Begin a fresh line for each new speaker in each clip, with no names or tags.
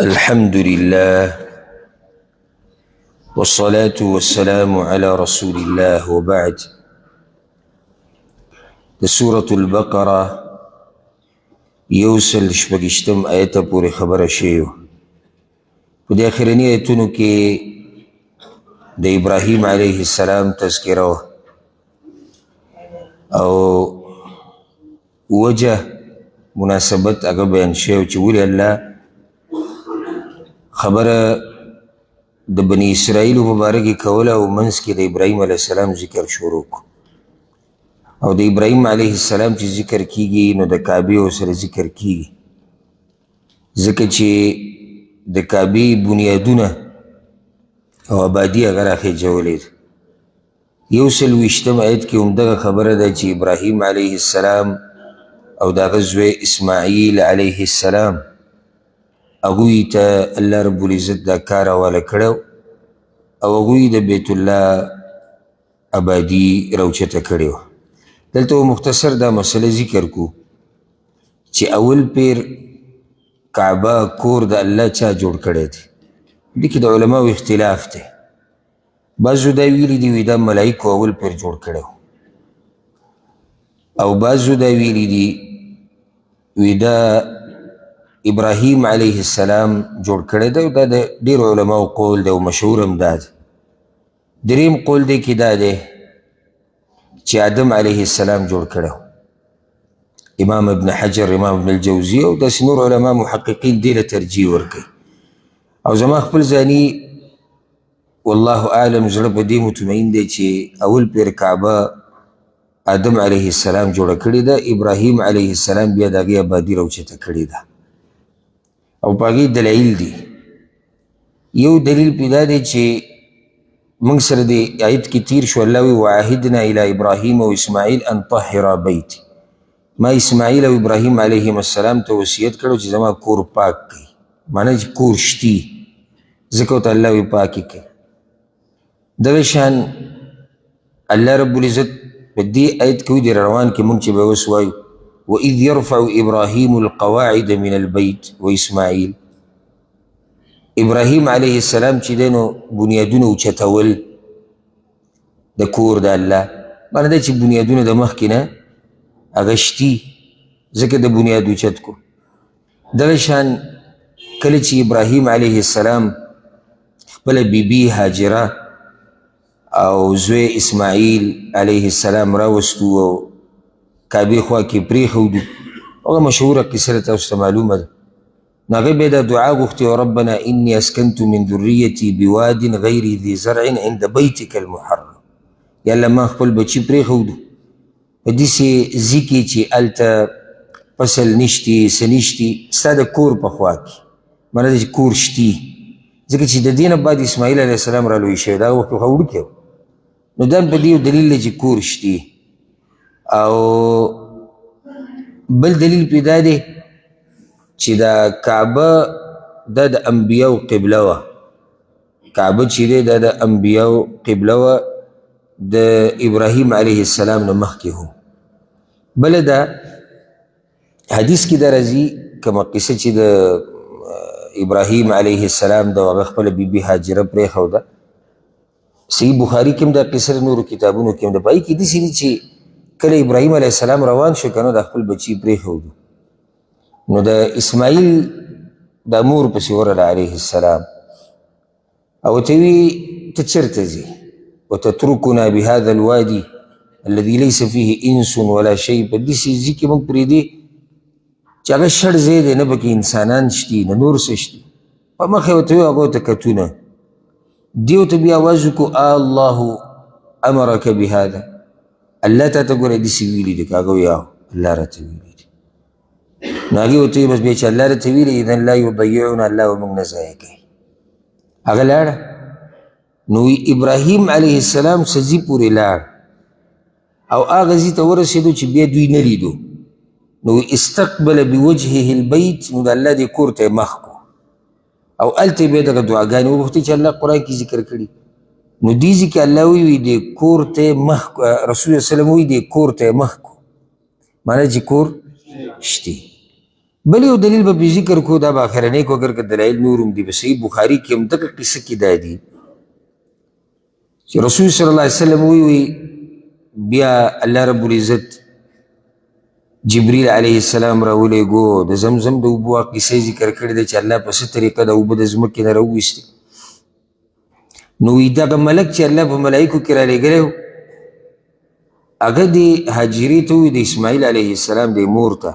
الحمد لله والصلاة والسلام على رسول الله وبعد. سورة البقرة يوصل شپږشتم آیت پورې خبره شوې وه. په دې اخرني آیتونو کې د ابراهیم علیه السلام تذکره وه او وجه مناسبت هغه بیان شوی چې ولې الله خبره د بني اسرائیلو په باره کې کوله او منځ کې د ابراهیم علیه السلام ذکر شروع کړو. او د ابراهیم علیه السلام چې ذکر کیږي نو د کعبې ورسره ذکر کیږي، ځکه چې د کعبې بنیادونه او آبادي هغه راخېجولې ده. 120 آیت کې همدغه خبره ده چې ابراهیم علیه السلام او د هغه زوی اسماعیل علیه السلام هغوی ته الله رب العزت دا کار حواله کړی او هغوی د بیت الله آبادي راوچته کړې وه. دلته مختصر دا مسله ذکر کو چې اول پیر کعبه کور د الله چا جوړ کړی دی. دې کې د علماو اختلاف دی. بعضو دا ویلي دي وي دا ملایکو اول پیر جوړ کړی او بعضو دا ویلي دي وی دا ابراهیم علیه السلام جوړ کړی دی. دا د ډېرو علماو قول دی او مشهور هم دا دی. دریم قول دی کې دا دی چې آدم علیه السلام جوړ کړی. امام ابن حجر، امام ابن الجوزی او داسې نور علما محققین دې له ترجیح ورکوي. او زما خپل ځاني والله اعلم زړه په دې مطمئن دی چې اول پیر کعبه آدم علیه السلام جوړه کړې ده، ابراهیم علیه السلام بیا د هغې آبادي راوچته کړې ده او په هغې دلایل دي. یو دلیل پې دا دی چې موږ سره د آیت کې تیر شو، الله وی وعهدنا الی ابراهیم و اسماعیل ان طهرا بیت. ما اسماعیل او ابراهیم علیهم السلام ته وصیت کړو چې زما کور پاک کړي، معنی چې کور شتي ځکه ورته الله وی پاکې کړي. دغه شان الله رب العزت په دې آیت کې د روان کې موږ چې به اوس وایو وَإِذْ يَرْفَعُ إِبْرَاهِيمُ الْقَوَاعِدَ مِنَ الْبَيْتِ وَإِسْمَاعِيل. ابراهیم علیه السلام چې دی نو بنیادونه اوچتول د کور د الله، معنی دی چې بنیادونه د مخکې نه هغه شتي ځکه د بنیاد اوچت کو. دغه شان کله چې ابراهیم علیه السلام خپله بیبي هاجره او زوی اسماعیل علیه السلام راوستو او کعبې خوا کې پرېښودو، هغه مشهوره قصه ده، تاسو ته معلومه ده. نو هغې بیا دا دعا غوښتې ربنا انی اسکنت من ذریتي بواد غیر ذي زرع عند بیتک المحرم. یا الله ما خپل بچي پرېښودو په داسې ځای کې چې هلته فصل نشتي څه نشتي، ستا د کور په خوا کې، معنی ده چې کور شتي. ځکه چې د دې نه بعد اسماعیل علیه السلام را لوی شوی، دا وخت خو وړوکی و، نو دا په دې دلیل دی چې کور شتي. او بل دلیل پې دا دی چې دا کعبه دا د انبیاو قبله وه. کعبه چې دی دا د انبیاو قبله وه د ابراهیم علیه السلام نه مخکې هم. بله دا حدیث کې دا راځي کومه قصه چې د ابراهیم علیه السلام د هغه خپله بیبي هاجره پرېښوده. صحیح بخاري کې هم دا قصه نورو کتابونو کې هم ده. په هغې کې داسې دي چې کله ابراهیم علیه السلام روان شو که نو د خپل بچي پرېښودو، نو د اسماعیل دا مور پسې ورغله علیه السلام او ورته وی ته چېرته ځې؟ وتترکنا بهذا الوادي الذي ليس فيه انس ولا شيء. په داسې ځای کې موږ پرېږدې چې هغه شړ ځای دی، نه پکې انسانان شتي نه نور څه شتي. په مخې ورته وی هغه ورته کتونه. دې ورته بیا اواز وکړو الله امرک بهذا، الله تا ته ګوره داسې ویلي دي؟ که هغه وی الله راته ویلي دي. نو هغې ورته وی بس بیا چې الله راته ویلي اذن لا یضیعنا، الله به موږ نه ضایع کوي. هغه لاړه. نو ابراهیم علیه السلام څه ځای پورې لاړ او هغه ځای ته ورسېدو چې بیا دوی نه لیدو. نو استقبل بوجهه البیت، نو د الله دې کور ته یې مخ کو او هلته بیا دغه دعاګانې وغوښتې چې الله قرآن کې ذکر کړي. نو دې ځای کې الله وی دې کور ته یې مخ، رسول الله وسلم وی دې کور ته یې مخ کو، معنی چې کور شتی. بل یو دلیل به پې ذکر کو، دا به آخرنی کو اگر که دلایل نور هم دي. په صحیح بخاري کې هم دغه قصه کې دا دي چې رسول صلی الله علیه وسلم وی بیا الله رب العزت جبریل علیه السلام راولیږو، د زمزم د اوبو قصې ذکر کړې ده چې الله په څه طریقه د اوبه د ځمکې نه راوویستې. نو وی دغه ملک چې الله په ملایکو کې رالیږلی و، هغه د هاجرې ته ووی د اسماعیل علیه السلام د مور ته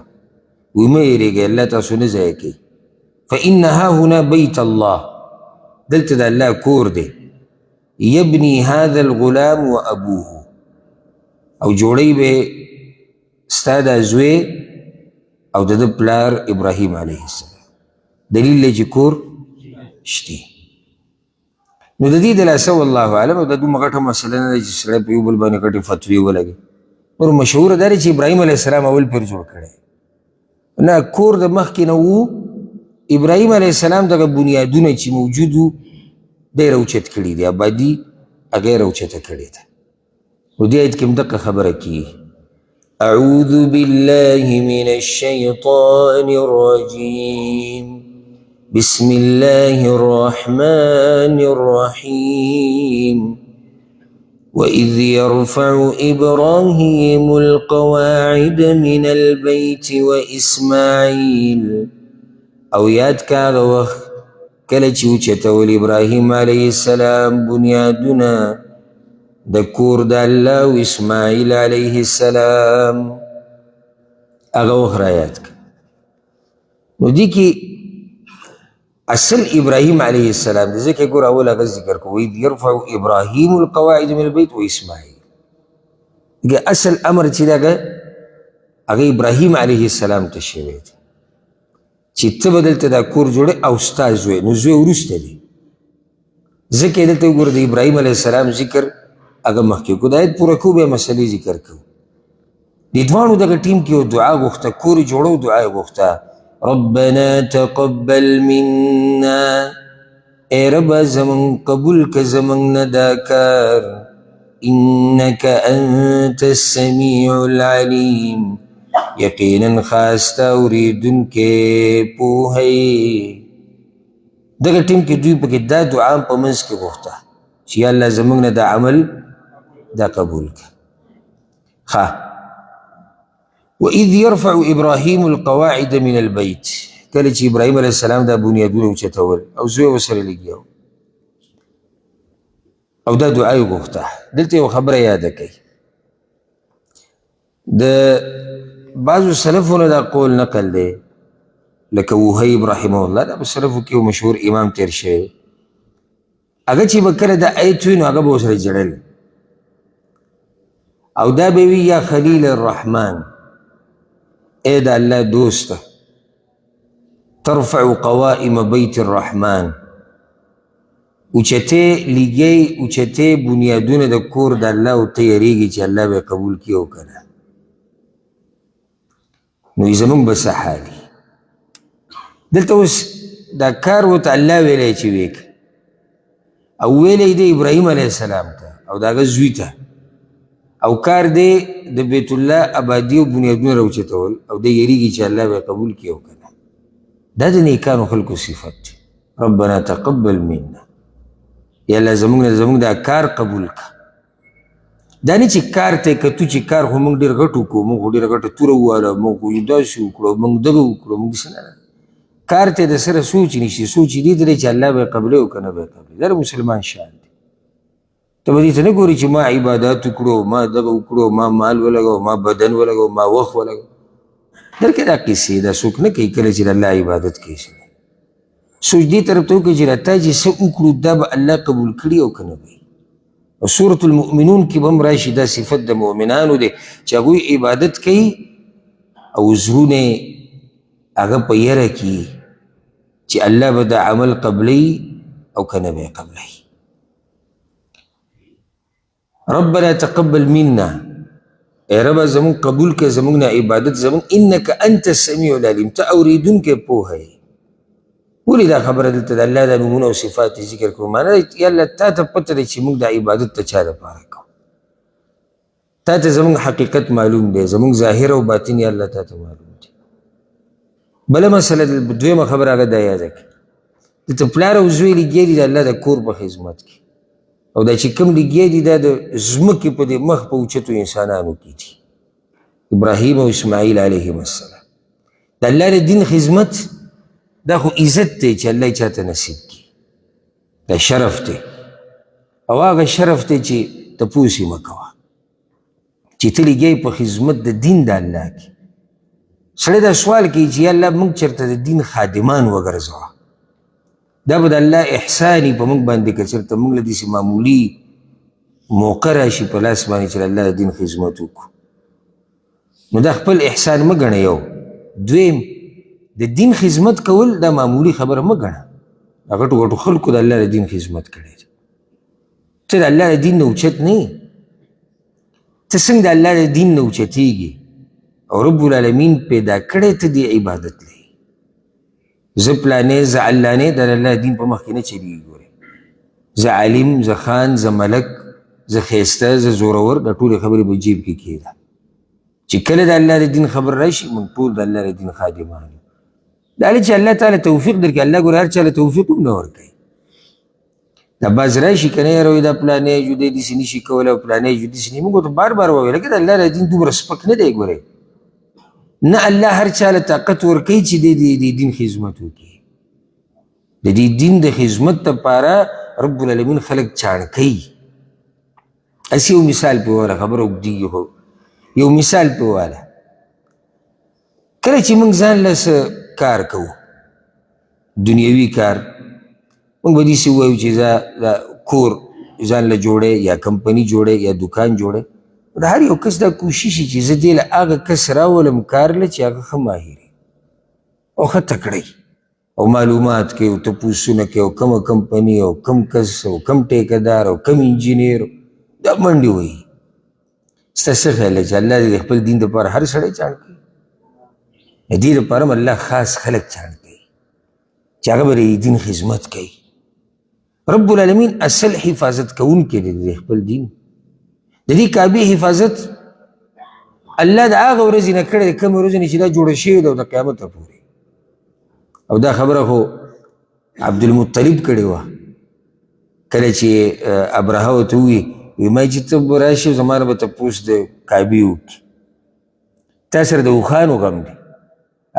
وی مه یېرېږئ، الله تاسو نه ضایع کوي. فإن هاهنا بیت الله، دلته د الله کور دی. یبني هذا الغلام و ابوه، او جوړی به ستا دا زوی او د ده پلار ابراهیم علیه السلام. دلیل دی چې کور شتي. نو د دې د لاسه والله اعلم، او دا دومره غټه مسله نه ده چې سړی په یو بل باندې غټې فتوې ولګي. نور مشهوره دا دی چې ابراهیم علیه السلام اول پیر جوړ کړی، نه کور د مخکې نه و. ابراهیم علیه السلام دغه بنیادونه چې موجود وو دی راوچت کړي دي، آبادي هغه یې راوچته کړې ده. نو دې آیت کې هم دغه خبره کېږي. أعوذ بالله من الشيطان الرجيم بسم الله الرحمن الرحيم وإذ يرفع إبراهيم القواعد من البيت وإسماعيل، او یاد کاغه وخت کله چې اوچتول ابراهیم علیه السلام بنیادونه د کور د الله او اسماعیل علیه السلام، هغه وخت رایاد که. نو دې کې اصل ابراهیم علیه السلام دی، ځکه ګور اول هغه ذکر کو وإذ يرفع ابراهیم القواعد من البيت واسماعیل. اصل امر چې دی هغه ابراهیم علیه السلام ته شوی دی چې ته به دلته دا کور جوړې او ستا زوی. نو زوی وروسته دی، ځکه یې دلته وګوره د ابراهیم علیه السلام ذکر هغه مخکې کو. د آیت پوره کو بیا مسلې ذکر کوو. د دواړو دغه ټیم کې یو دعا غوښته، کور یې جوړو دعا یې غوښته، ربنا تقبل منا، ای ربه زمونږ قبول که زمونږ نه دا کار، انک انت السمیع العلیم، یقینا خاسته اوریدونکی پوهی. دغه ټیم کې دوی پکې دا دعا په منځ کې غوښته چې یا الله زمونږ نه دا عمل دا قبول که. ښه، وإذ يرفع إبراهيم القواعد من البيت، کله چې ابراهیم علیه السلام دا بنیادونه اوچتول او زوی ورسره لګیا او دا دعا یې غوښته. دلته یو خبره یاده کوي، د بعضو سلفونو دا قول نقل دی، لکه وهیب رحمه الله، دا په سلفو کې یو مشهور امام تیر شوی. هغه چې به کله دا آیت وي نو هغه به ورسره جړل او دا به وي یا خلیل الرحمن، ای د الله دوسته، ترفع قوائم بیت الرحمن، اوچتې لیږئ اوچتې بنیادونه د کور د الله او ته یېرېږي چې الله به یې قبول کړي او که نه. نو زمونږ به څه حالي. دلته اوس دا کار ورته الله ویلی چې ویې که، او ویلی دی ابراهیم علیه السلام ته او د هغه زوی ته، او کار دی د بیت الله آبادي او بنیادونه راوچتول او دی یېرېږي چې الله به یې قبول کړي او که نه. دا د نیکانو خلکو صفت دی. ربنا تقبل منا، یا الله زمونږ دا کار قبول که. دا نه چې کار ته کتو چې کار خو موږ ډېر غټ وکړو، موږ خو ډېره غټه توره وواله، موږ خو داسې وکړو، موږ دغه وکړو، موږ داسې نه. کار ته د سره سوچ نشي، سوچ یې دې ته دی چې الله به یې قبلوي او که نه به یې قبلوي. دا د مسلمان شان دی. ته به دې ته نه ګورې چې ما عبادات وکړو، ما دغه وکړو، ما مال ولګو، ما بدن ولګو، ما وخت ولګو. درکې دا قصې دا څوک نه کوي کله چې د الله عبادت کوي. سوچ دې طرف ته وکړي چې راته چې څه وکړو دا به الله قبول کړي او که نه به. او سورة المؤمنون کې به هم راشي دا صفت د مؤمنانو دی چې هغوی عبادت کوي او زړونه هغه په یره کې چې الله به دا عمل قبلی او که نه به یې قبلی. ربنا تقبل منا، ای ربه زمونږ قبول که زمونږ نه عبادت زمونږ، انک انت السمیع العلیم، ته اورېدونکی پوهه یې. ولې دا خبره دلته د الله د نومونه او صفات ذکر کړو؟ معنا یا الله تا ته پته دی چې موږ دا عبادت ته چا دپاره کوو. تا ته زمونږ حقیقت معلوم دی، زمونږ ظاهر او باطن یا الله تا ته معلوم دی. بله مسله دویمه خبره هغه دا یاده کړه دته پلار او زوی لګیا دي د الله د کور په خدمت کې او دا چې کوم لګیا دي دا د ځمکې په دې مخ په اوچتو انسانانو کې دي ابراهیم او اسماعیل علیهم السلام د الله د دین خدمت دا خو عزت دی چې الله یې چاته نصیب کړي دا شرف دی او هغه شرف دی چې تپوس یې مه کوه چې ته لګیا په خدمت د دین د الله کې سړی دا سوال کوي چې یا الله موږ چېرته د دین خادمان وګرځوه دا به د الله احسان په موږ باندې که چېرته موږ له داسې معمولي موقع راشي په لاس باندې چې د الله د دین خدمت وکړو نو دا خپل احسان مه ګڼه یو دویم د دین خدمت کول دا معمولي خبره مه ګڼه دا غټو غټو خلکو د الله د دین خدمت کړی دی ته د الله د دین نه اوچت نه یې ته څنګه د الله د دین نه اوچتېږي او رب العالمین پیدا کړی ته دې عبادت لري زه پلانې زه علانې د الله دین په مخ کې نه چلیږي ګورې زه عالم زه خان زه ملک زه ښایسته زه زورور دا ټولې خبرې به جیب کې کېده چې کله د الله د دین خبر راشي موږ ټول د الله د دین خادمان یو دا چې الله تعالی توفیق درکړي الله ګوره هر چا له توفیق هم نه ورکوي دا باز راشي که نه یاره دا پلانې جدی داسې نشي کولی او پلانې جدي داسې نه موږ ورته بار بار وویل لکه د الله د دین دومره سپک نه دی ګورئ نه الله هر چا له طاقت ورکوي چې د دین خدمت وکړي د دې دین د خدمت دپاره رب العالمین خلک چاڼ کوي هسې یو مثال پې وواله خبره اوږدېږي خو یو مثال پې وواله کله چې موږ ځان له څه کار کوو دنیوي کار موږ به داسې ووایو چې زه کور ځان له جوړی یا کمپني جوړی یا دکان جوړی د هر یو کس دا کوشش چې زه دې له هغه کس راولم کار له چې هغه ښه ماهر او ښه تکړی او معلومات کوي او تپوسونه کوي او کومه کمپني او کوم کس او کوم ټیکهدار او کوم انجینیر دا منډې وهي ستا څه خیال دی چې الله دې د خپل دین دپاره هر سړی چاڼ کوي د دې دپاره هم الله خاص خلک چاڼ کوي چې هغه به د دین خدمت کوي رب العالمین اصل حفاظت کوونکی دی د خپل دین د دې کعبې حفاظت الله د هغه ورځې نه کړی دی کومې ورځې نه چې دا جوړه شوې ده او د قیامته پورې او دا خبره خو عبدالمطلب کړې وه کله چې ابرهه ورته ووایي وایي ما چې ته به راشې زما نه به تپوس د کعبې وکړي تا سره د اوښانو غم دی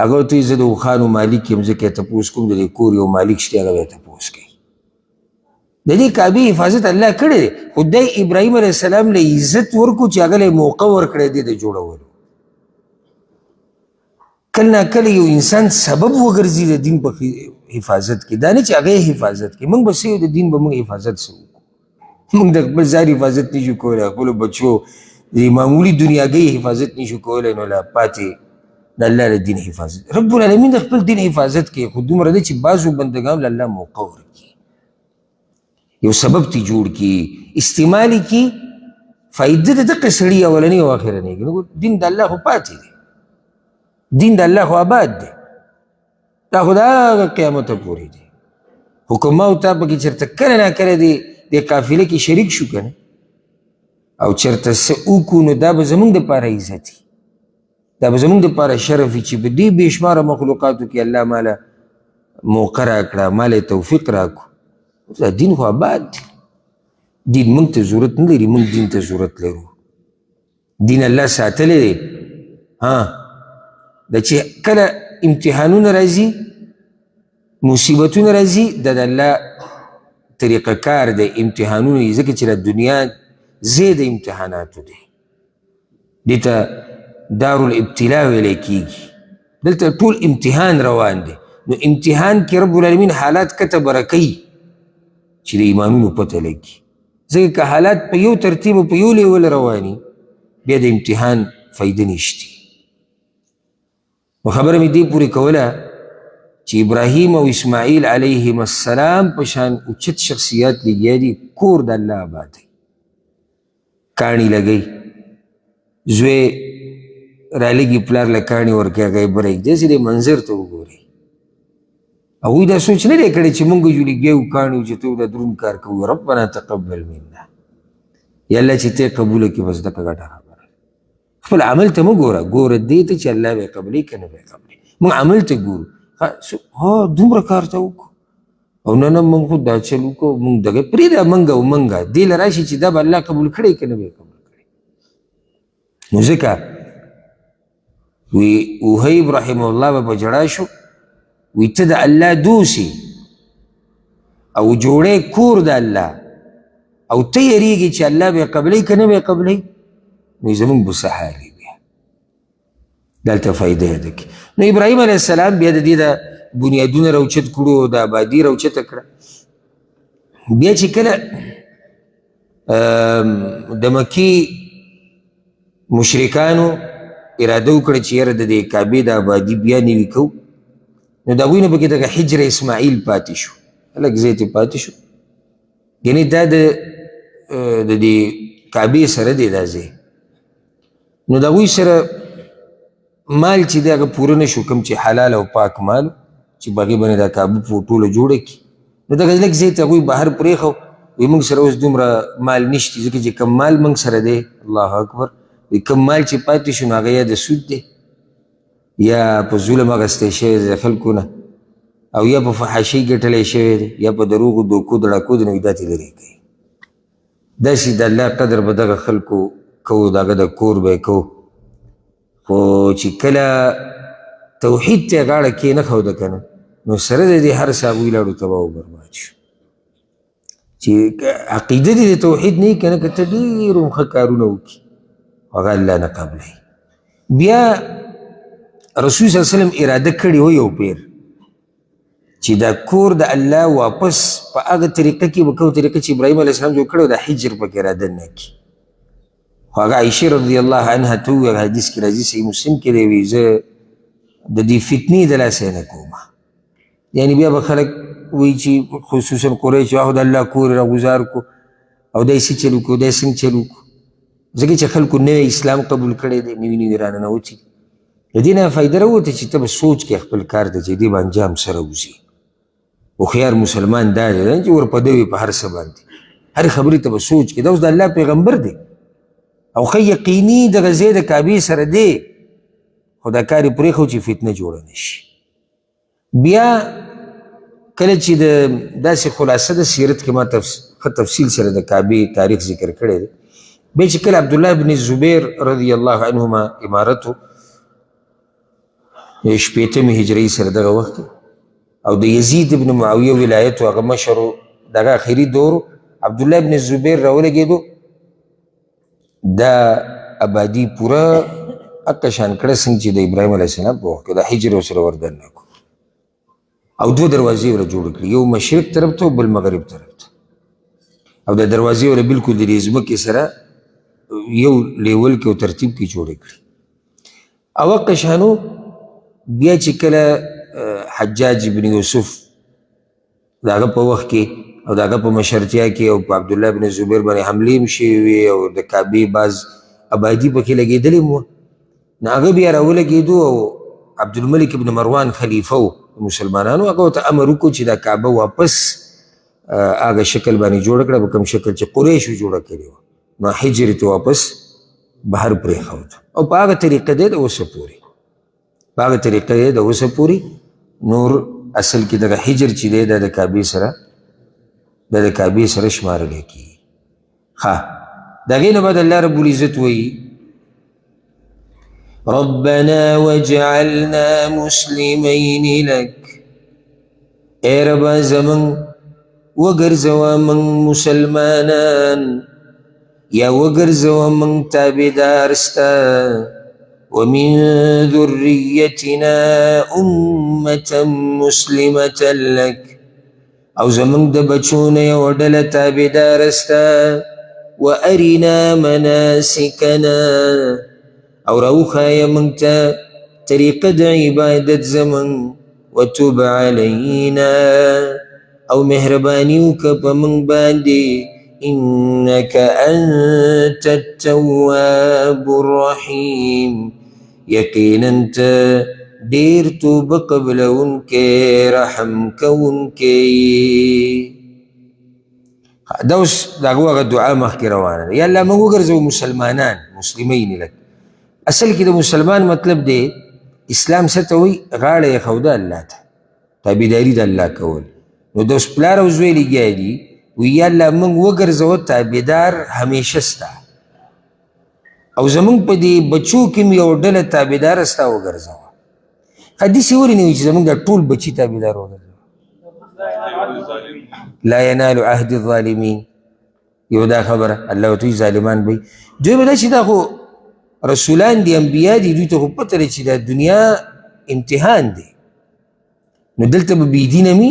هغه ورته وایي زه د اوښانو مالک یم ځکه یې تپوس کوم د دې کور یو مالک شته هغه به یې تپوس کوي د دې کعبې حفاظت الله کړی دی خو دی ابراهیم علیه السلام له عزت ورکړو چې هغه له موقع ورکړی دی د جوړولو کله ناکله یو انسان سبب وګرځي د دین په حفاظت کې دا نه چې هغه حفاظت کې موږ به څه د دین به موږ حفاظت څه وکړو موږ د خپل ځان حفاظت نشو کولی خپلو بچو د معمولي دنیاګۍ حفاظت نشو کولی نو لا پاتې د الله د دین حفاظت رب العالمین د خپل دین حفاظت کوي خو دومره دی چې بعضو بندګانو له الله موقع ورکړي یو سبب تی جوړ کی استعمالی کی فائدہ د دقه سړي اولنی او اخرنی نو دین د الله خو پاتې دی دین د الله خو آباد دی دا خو د قیامت پورې دی حکم او تا پکې چېرته کله ناکله دی د قافله کې شریک شو که نه او چېرته څه وکړو نو دا به زموږ دپاره عزت وي دا به زموږ دپاره شرف وي چې په دې بې شماره مخلوقاتو کې الله ماله موقع راکړه ماله توفیق راکړو دا دین خو آباد دی دین موږ ته ضرورت نه لري موږ دین ته ضرورت لرو دین الله ساتلی دی دا چې کله امتحانونه راځي مصیبتونه راځي دا د الله طریقه کار دی امتحانونه یې ځکه چې د دنیا ځای د امتحاناتو دی دې ته دارالابتلا ویلی کېږي دلته ټول امتحان روان دی نو امتحان کې رب العالمین حالات کته بره کوي چې د ایمانونو پته لګي ځکه که حالات په یو ترتیب او په یو لیول رواني بیا د امتحان فایده نشته نو خبره مې دې پورې کوله چې ابراهیم او اسماعیل علیهم السلام په شان اوچت شخصیات لګیا دي کور د الله آباد دی کاڼي لګوي زوی رالګي پلار له کاڼي ورکوي هغه یې برېږدي داسې دې منظر ته وګورئ هغوی دا سوچ نه دی کړی چې مونږ جو لګیو کاڼي چې ته دا دروند کار کوو ربنا تقبل منا یا الله چې ته قبوله کړي بس دغه ګټه خبره خپل عمل ته مه ګوره ګوره دې ته چې الله به یې قبلوي که نه به یې قبلوي موږ عمل ته ګورو. ها دومره کار ته وکړو او نه موږ خو دا چل وکړو موږ دغه پرېږده منګه او منګه دې له راشي چې دا به الله قبول کړی که نه به یې قبول کړی. نو ځکه وی وهیب رحمه الله به په ژړا شو وی ته د الله دوسي او جوړی کور د الله او ته یریږي چې الله به یې قبلوي که نه به یې قبلوي. نو زمونږ به څه حال وي بیا دلته فایده یې ده کې. نو ابراهیم علیه السلام بیا د دې د بنیادونه راوچت کړو د آبادي راوچته کړه. بیا چې کله د مکې مشرکانو اراده وکړه چې یاره د دې کعبې د آبادي بیا نوي کوو نو د هغوی نه پکې دغه حجر اسماعیل پاتې شو لږ ځای ته پاتې شو یعنې دا د دې کعبې سره دی دا ځای نو د هغوی سره مال چې دی هغه پوره نه شو کوم چې حلال او پاک مال چې په هغې باندې دا کعبه په ټوله جوړه کړي نو دغه لږ ځای ته هغوی بهر پرېښو وایي موږ سره اوس دومره مال نشته ځکه چې کم مال موږ سره دی الله اکبر وایي کم مال چې پاتې شو نو هغه یا د سود دی یا په ظلم اخیستی شوی دی د خلکو نه او یا په فحاشۍ ګټلی شوی دی یا په دروغو دوکو دړکو دی نو دا ترې لرې کوي. داسې د الله قدر به دغه خلکو کوو د هغه د کور به یې کوو خو چې کله توحید ته یې غاړه کېنښوده که نه نو سره د دې هر څه هغوی لاړو تباه و برباد شو. چې عقیده دې د توحید نه وي که نه که ته ډېر هم ښه کارونه وکړي هغه الله نه قبلوي. بیا رسول صلی الله علیه وسلم اراده کړې و یو پیر چې دا کور د الله واپس په هغه طریقه کې به کوم طریقه چې ابراهیم علیه السلام جوړ کړی و د حجر پکې اراده نه کړي. خو هغه عایشې رضی الله عنها ته وویل حدیث کې راځي صحیح مسلم کې دی وایي زه د دې فتنې د لاسه نه کوم یعنې بیا به خلک وایي چې خصوصا قریش واخو د الله کور یې راګزار کړو او دی څه چل وکړو دی څنګه چل وکړو ځکه چې خلکو نوی اسلام قبول کړی دی نوي نوي راننوتي د دې نه فایده راوته چې ته به سوچ کې خپل کار ته چې دې به انجام سره وځي. هوښیار مسلمان دا دی چې ورپده وي په هر څه باندې هر خبرې ته به سوچ کې دا اوس د الله پیغمبر دی او ښه یقیني دغه ځای د کعبې سره دی خو دا کار یې پرېښو چې فتنه جوړه نه شي. بیا کله چې د داسې خلاصه د سیرت کې ما ښه تفصیل سره د کعبې تاریخ ذکر کړی دی بیا چې کله عبدالله بن زبیر رضی الله عنهما امارت و شپېتمې هجرۍ سره دغه وخت او د یزید ابن معاویه ولایت و هغه مشر و دغه اخري دور عبدالله ابن زبیر راولګېدو دا آبادي پوره اکه شان کړه څنګه چې د ابراهیم علیه السلام په وخت کې د حجر ورسره وردننه کړو او دوه دروازې ورله جوړې کړي یو مشرق طرف ته او بل مغرب طرف ته او د دروازې ورله بلکل د دې ځمکې سره یو لیول کې او ترتیب کې جوړې کړي. او هغه شانو بیا چې کله حجاج ابن یوسف د هغه په وخت کې او د هغه په مشرتیا کې او په عبدالله بن زبیر باندې حملې هم شوې وې او د کعبې بعض آبادي پکې لګېدلې هم وه نو هغه بیا راولګېدو او عبدالملک ابن مروان خلیفه و مسلمانانو هغه ورته امر وکړو چې دا کعبه واپس هغه شکل باندې جوړه کړه په کوم شکل چې قریشو جوړه کړې وه نو حجر ته واپس بهر پرېښود او په هغه طریقه دی د اوسه پورې په هغه طریقه دی د اوسه پورې نور اصل کې دغه حجر چې دی دا د کعبې سره دا د کعبې سره شمارلی کېږي. ښه د هغې نه بعد الله رب العزت وایي ربنا وجعلنا مسلمین لک ای ربا زمن وګرځوه من مسلمانان یا وګرځوه من تابعدار ستا ومن ذريتنا أمة مسلمة لك او زمن د بچونه یو ډله تابعدار ستا وارنا مناسکنا او راوښایه موږ ته طریقه د عبادت زمن وتب علینا او مهرباني وکړه په موږ باندې انک انت التواب الرحیم یقینا ته ډېر توبه قبلونکی رحم کوونکی. دا اوس د هغو هغه دعا مخکې روانه ده یا الله موږ وګرځوو مسلمانان مسلمین لک اصل کې د مسلمان مطلب دی اسلام څه ته وایي؟ غاړه یې ښوده الله ته، تابعداري د الله کول. نو د اوس پلار او زوی لګیا دي، وایي یا الله موږ وګرځوه تابعدار همیشه ستا، او زمونږ په دې بچو کې م یو ډله تابعداره ستا وګرځوه. حدیث یې ولې نه وي چې زمونږ دا ټول بچي تابعدار وګرځوه؟ لا ینال عهد الظالمین، یو دا خبره الله ورته وایي ظالمان به وي. دویمه دا چې دا خو رسولان دي، انبیا دي، دوی ته خو پته لري چې دا دنیا امتحان دی. نو دلته به بېدینه مي،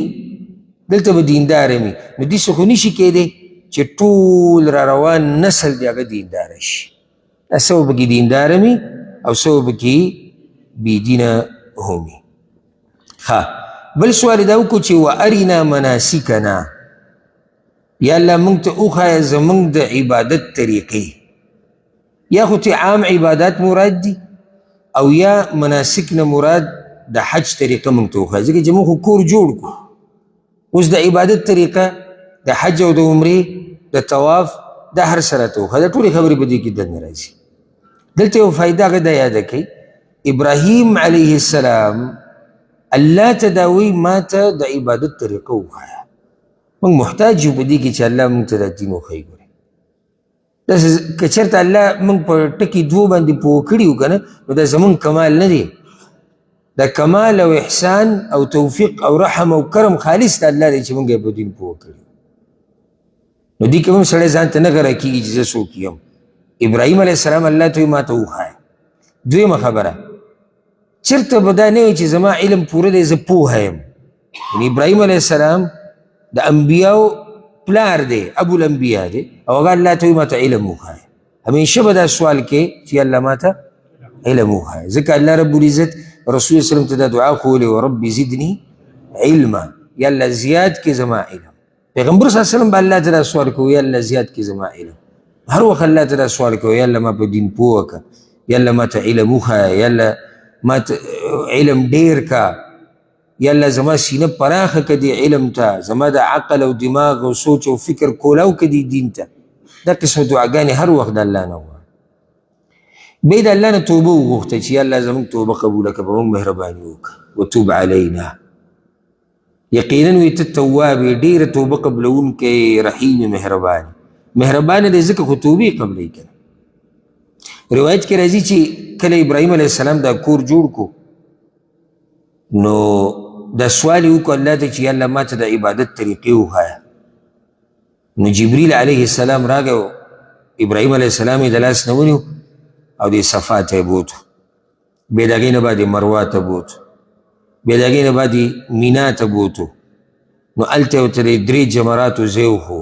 دلته به دینداره مي. نو دې څه خو نشي کېدی چې ټول را روان نسل دی هغه دینداره شي. څه به پکې دینداره مي او څه به پکې بېدینه همي. ښه، بل سوال یې دا وکړو چې وارنا مناسکنا، یا الله موږ ته وښایه زموږ د عبادت طریقې. یا خو ته عام عبادات مراد دي او یا مناسک نه مراد د حج طریقه موږ ته وښایه، ځکه چې موږ خو کور جوړ کړو. اوس د عبادت طریقه د حج او د عمرې د طواف دا هر سره ته وښایه. دا ټولې خبرې په دې کې دننه راځي. دلته یو فایده هغه دا یاده کوي، ابراهیم علیه السلام الله ته دا وایي ما ته د عبادت طریقه وښایه. موږ محتاج یو په دې کې چې الله موږ ته دا دین وښایي. ګورئ داسې که چېرته الله موږ په ټکي دوو باندې پوه کړي وو که نه، نو دا زموږ کمال نه دی. دا کمال او احسان او توفیق او رحم او کرم خالص د الله دی چې موږ یې په دین پوه کړي. نو دې کې هم سړی ځان ته نه غره کېږي چې زه څوک یم. ابراهیم علیه السلام الله ته وایي ما ته وښایه. دویمه خبره، چېرته به دا نه وي چې زما علم پوره دی زه پوهه یم. یعنې ابراهیم علیه السلام د انبیاو پلار دی، ابو الانبیا دی، او هغه الله ته وایي ما ته علم وښایه. همیشه به دا سوال کې چې الله ما ته علم وښایه. ځکه الله رب العزت رسول وسلم ته دا دعا کولې ورب زدني علما، یا الله زیات کې زما علم. پیغمبر صلی الله علیه وسلم به الله ته دا سوال کوي یا الله زیات کې زما علم. هر وخت الله ته دا سوال کوي یا الله ما په دین پوه کړه، یا الله ما ته علم وښایه، یا الله ما ته علم ډېر کا، یا الله زما سینه پراخه که دی علم ته، زما د عقل او دماغ او سوچ او فکر کولاو که دی دین ته. دا قسم دعاګانې هر وخت د الله نه وغواړه. بیا د الله نه توبه وغوښته چې یا الله زموږ توبه قبوله کړه، په موږ مهرباني وکړه. وتوب علینا، یقینا وي ته تواب یې، ډېره توبه قبلوونکی، رحیم مهربان. مهربانه دی ځکه خو توبې قبلوي که نه. روایت کې راځي چې کله ابراهیم علیه السلام دا کور جوړ کو، نو دا سوال یې وکړو الله ته چې یا الله ما ته د عبادت طریقې وښایه. نو جبریل علیه السلام راغی، ابراهیم علیه السلام یې د لاس نه ونیو او د صفا ته یې بوتو. بیا د هغې نه بعد یې مروه ته بوتو، بیا د هغې نه بعد یې مینا ته بوتو. نو هلته یې ورته د 3 جمراتو ځای وښو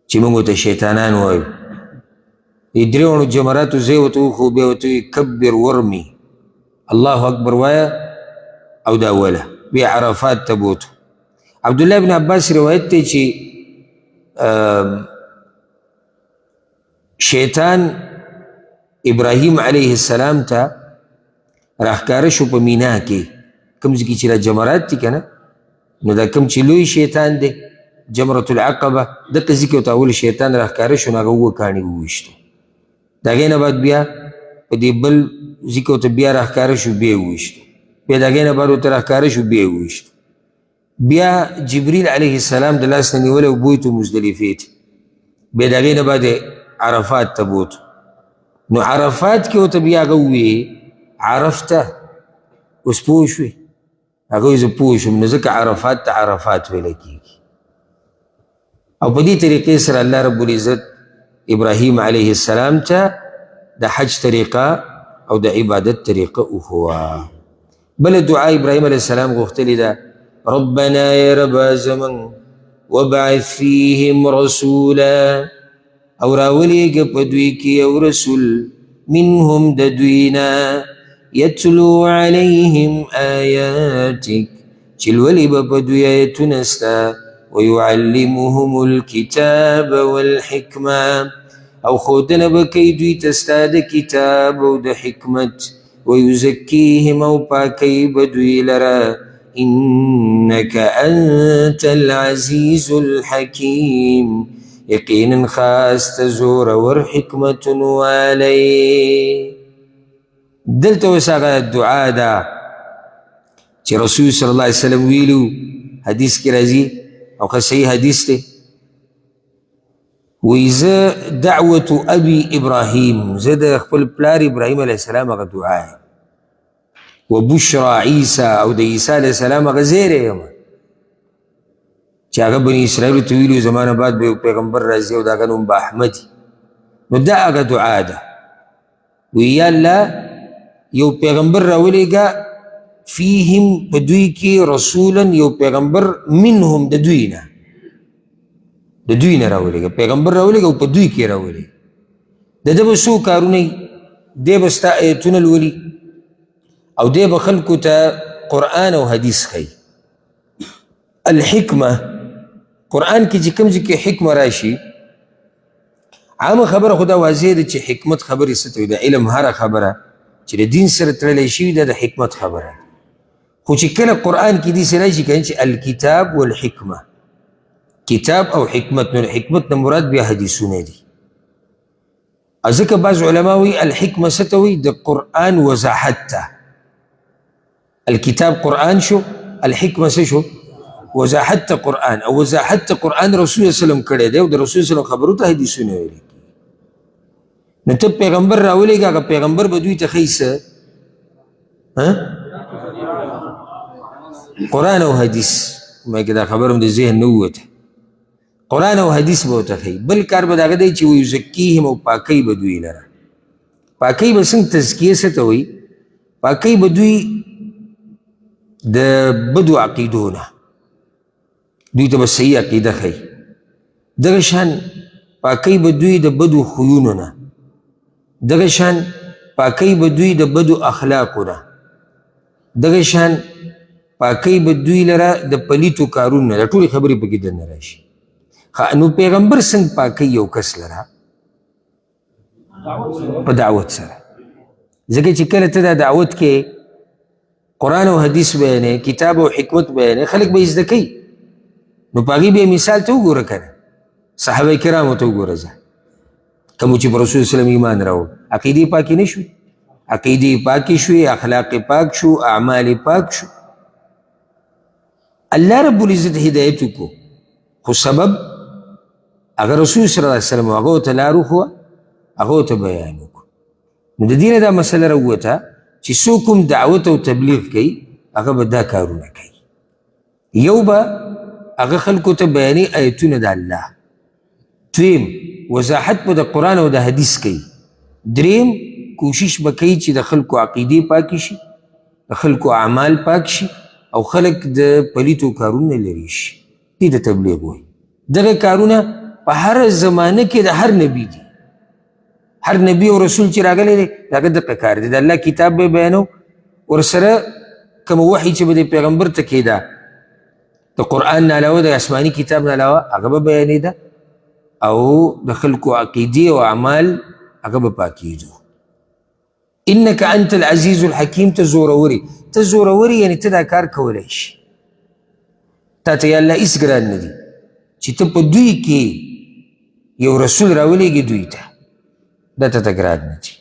چې موږ ورته شیطانان وایو. د 3 جمراتو ځای ورته وښو، بیا ورته وایي کبر ورمي، الله اکبر وایه، او دا وله. بیا عرفات ته بوتو. عبدالله ابن عباس روایت دی چې شیطان ابراهیم علیه السلام ته راښکاره شو په مینا کې، کوم ځای کې چې دا جمرات دي که نه، نو دا کوم چې لوی شیطان دی جمرة العقبه، دغه ځای کې ورته اول شیطان راښکاره شو، نو هغه 7 کاڼي وویشتو. د هغې نه بعد بیا په دې بل ځای کې ورته بیا راښکاره شو، بیا یې وویشتو. بیا د هغې نه بعد ورته راښکاره شو، بیا یې وویشتو. بیا جبریل علیه السلام د لاس نه نیولی بویتو مزدلفې ته. بیا د هغې نه بعد عرفات ته بوتو. نو عرفات کې ورته بیا هغه وویې عرفته، اوس پوه شوې؟ هغه وایي زه پوه شوم. نو ځکه عرفات ته عرفات ویلی کېږي. او په دې طریقې سره الله رب العزت ابراهیم علیه السلام ته د حج طریقه او د عبادت طریقه وښوه. بله دعا ابراهیم علیه السلام غوښتلې ده، ربنا یا ربا زمن وبعث فیهم رسولا، او راولیږه په دوی کې یو رسول، منهم د دوینا، یتلو علیهم آیاتک، چې لولي به په دوی آیتونه ستا، ویعلمهم الکتاب والحکمه، او ښودنه به کوي دوی ته ستا د کتاب او د حکمت، ویزکیهم او پاکوي به دوی لره، انک انت العزیز الحکیم، یقینا خاص ته زورور حکمتون والی. دلته اوس هغه دعا ده چې رسول صلی الله علیه وسلم ویلو، حدیث کې راځي او که صحیح حدیث دی، وایي زه دعوة ابي ابراهیم، زه د خپل پلار ابراهیم علیه السلام هغه دعا یم، و بشرا عیسی، او د عیسی علیه السلام هغه زیری یم چې هغه بني اسرائیلو ته ویلو زما نه بعد به یو پیغمبر راځي او د هغه نوم به احمد وي. نو دا هغه دعا ده، وی یا الله یو پیغمبر راولیږه فیهم په دوی کې رسولا، یو پیغمبر منهم د دوی نه، د دوی نه راولیږه، پیغمبر راولیږه او په دوی کې راولیږه. د ده به څو کارونه وي، دی به ستا ایتونه لولي او دی به خلکو ته قرآن او حدیث ښیي. الحکمه، قرآن کې چې کوم ځای کې حکمه راشي، عامه خبره خو دا واضح ده چې حکمت خبرې څه ته وایي، د علم هره خبره چې د دین سره تړلی شوي ده د حکمت خبره. خو چې کله قرآن کې داسې راشي که چې الکتاب والحکمه، کتاب او حکمت، نو حکمت نه مراد بیا حدیثونه دي. ځکه بعض علما وایي الحکمه څه ته وایي، د قرآن وضاحت ته. الکتاب قرآن شو، الحکمه څه شو، وضاحت ته قرآن، او وضاحت ته قرآن رسول الله صلی الله علیه وسلم کړی دی او د رسول الله خبرو ته حدیثونه ویلي. نو ته پیغمبر راولیږه، هغه پیغمبر به دوی ته ښیي څه، قرآن او حدیث. ما کې دا خبر هم د ذهن نه ووته، قرآن او حدیث به ورته ښیي. بل کار به د هغه دی چې ویزکیهم، او پاکۍ به دوی لره. پاکۍ به څنګه، تزکیه څه ته وایي، پاکۍ به دوی د بدو عقیدو نه، دوی ته به صحیح عقیده ښیي. دغه شان پاکۍ به دوی د بدو خویونو نه، دغه شان پاکۍ به دوی د بدو اخلاقو نه، دغه شان پاکۍ به دوی لره د پلیتو کارونو نه، د ټولې خبرې پکې دننه راشي. نو پیغمبر څنګه پاکۍ یو کس لره، په دعوت سره. ځکه چې کله ته دا دعوت کې قرآن او حدیث بیانې، کتاب او حکمت بیانې، خلک به یې زده کوي. نو په هغې بیا مثال ته وګوره که نه، صحابه کرامو ته وګوره، ځه کومو چې په رسول صلی الله علیه وسلم ایمان راوړ، عقیدې پاکې نه شوې، عقیدې پاکې شوې، اخلاق پاک شو، اعمال پاک شو. الله رب العزت هدایت وکړو، خو سبب هغه رسول صلی الله علیه وسلم هغه ته لار وښوه، هغه ته بیان وکړو. نو د دې نه دا مسله راووته چې څوک کوم دعوت او تبلیغ کوي هغه به دا کارونه کوي. یو به هغه خلکو ته بیانې آیتونه د الله، دویم وضاحت به د قرآن او د حدیث کوي، دریم کوشش به کوي چې د خلکو عقیدې پاکې شي، د خلکو اعمال پاک شي، او خلک د پلیتو کارونه لرې شي. دې ته تبلیغ وایي. دغه کارونه په هر زمانه کې د هر نبي دي، هر نبی او رسول چې راغلی دی د هغه دغه کار دی. د الله کتاب به بیانو، ورسره کوم وحی چې به د پیغمبر ته کېده د قرآن نه علاوه، د آسماني کتاب نه علاوه، هغه به بیانېده، او د خلکو عقیدې او اعمال هغه به پاکېدو. انک انت العزیز الحکیم، ته زوروري، ته زوروري یعنی ته دا کار کولی شي. تا ته یا الله هېڅ ګران نه دي چې ته په دوی کې یو رسول راولېږي دوی ته، دا ته ګران نه دي.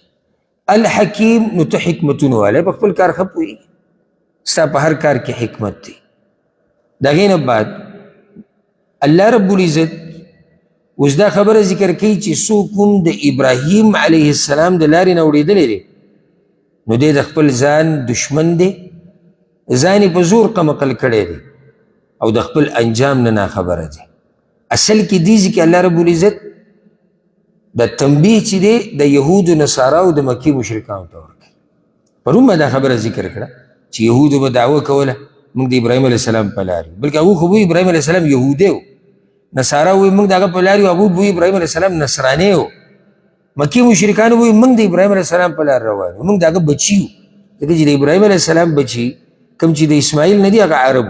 الحکیم، نو ته حکمتونه والی، په خپل کار ښه پوهېږي، ستا په هر کار کې حکمت دی. د هغې نه بعد الله رب العزت اوس دا خبره ذکر کوي چې څوک هم د ابراهیم علیه السلام د لارې نه اورېدلی دی، نو دی د خپل ځان دشمن دی، ځان یې په زور قمقل کړی دی، او د خپل انجام نه ناخبره دی. اصل کې دې ځای کې الله رب العزت د تنبیه چې دی د یهودو نصاراو د مکې مشرکانو ته ورکوي. پرون ما دا خبره ذکر کړه چې یهودو به دعوه کوله موږ د ابراهیم علیه السلام په لار یو، بلکې هغوی خو به ابراهیم علیه السلام یهودی و، نصارا وایي موږ د هغه په لار یو، هغوی به ابراهیم علیه السلام نصرانی و، مکې مشرکانو وایي موږ د ابراهیم علیه السلام په لار روان یو، موږ د هغه بچي یو. ځکه چې د ابراهیم علیه السلام بچي کوم چې د اسماعیل نه دي هغه عرب،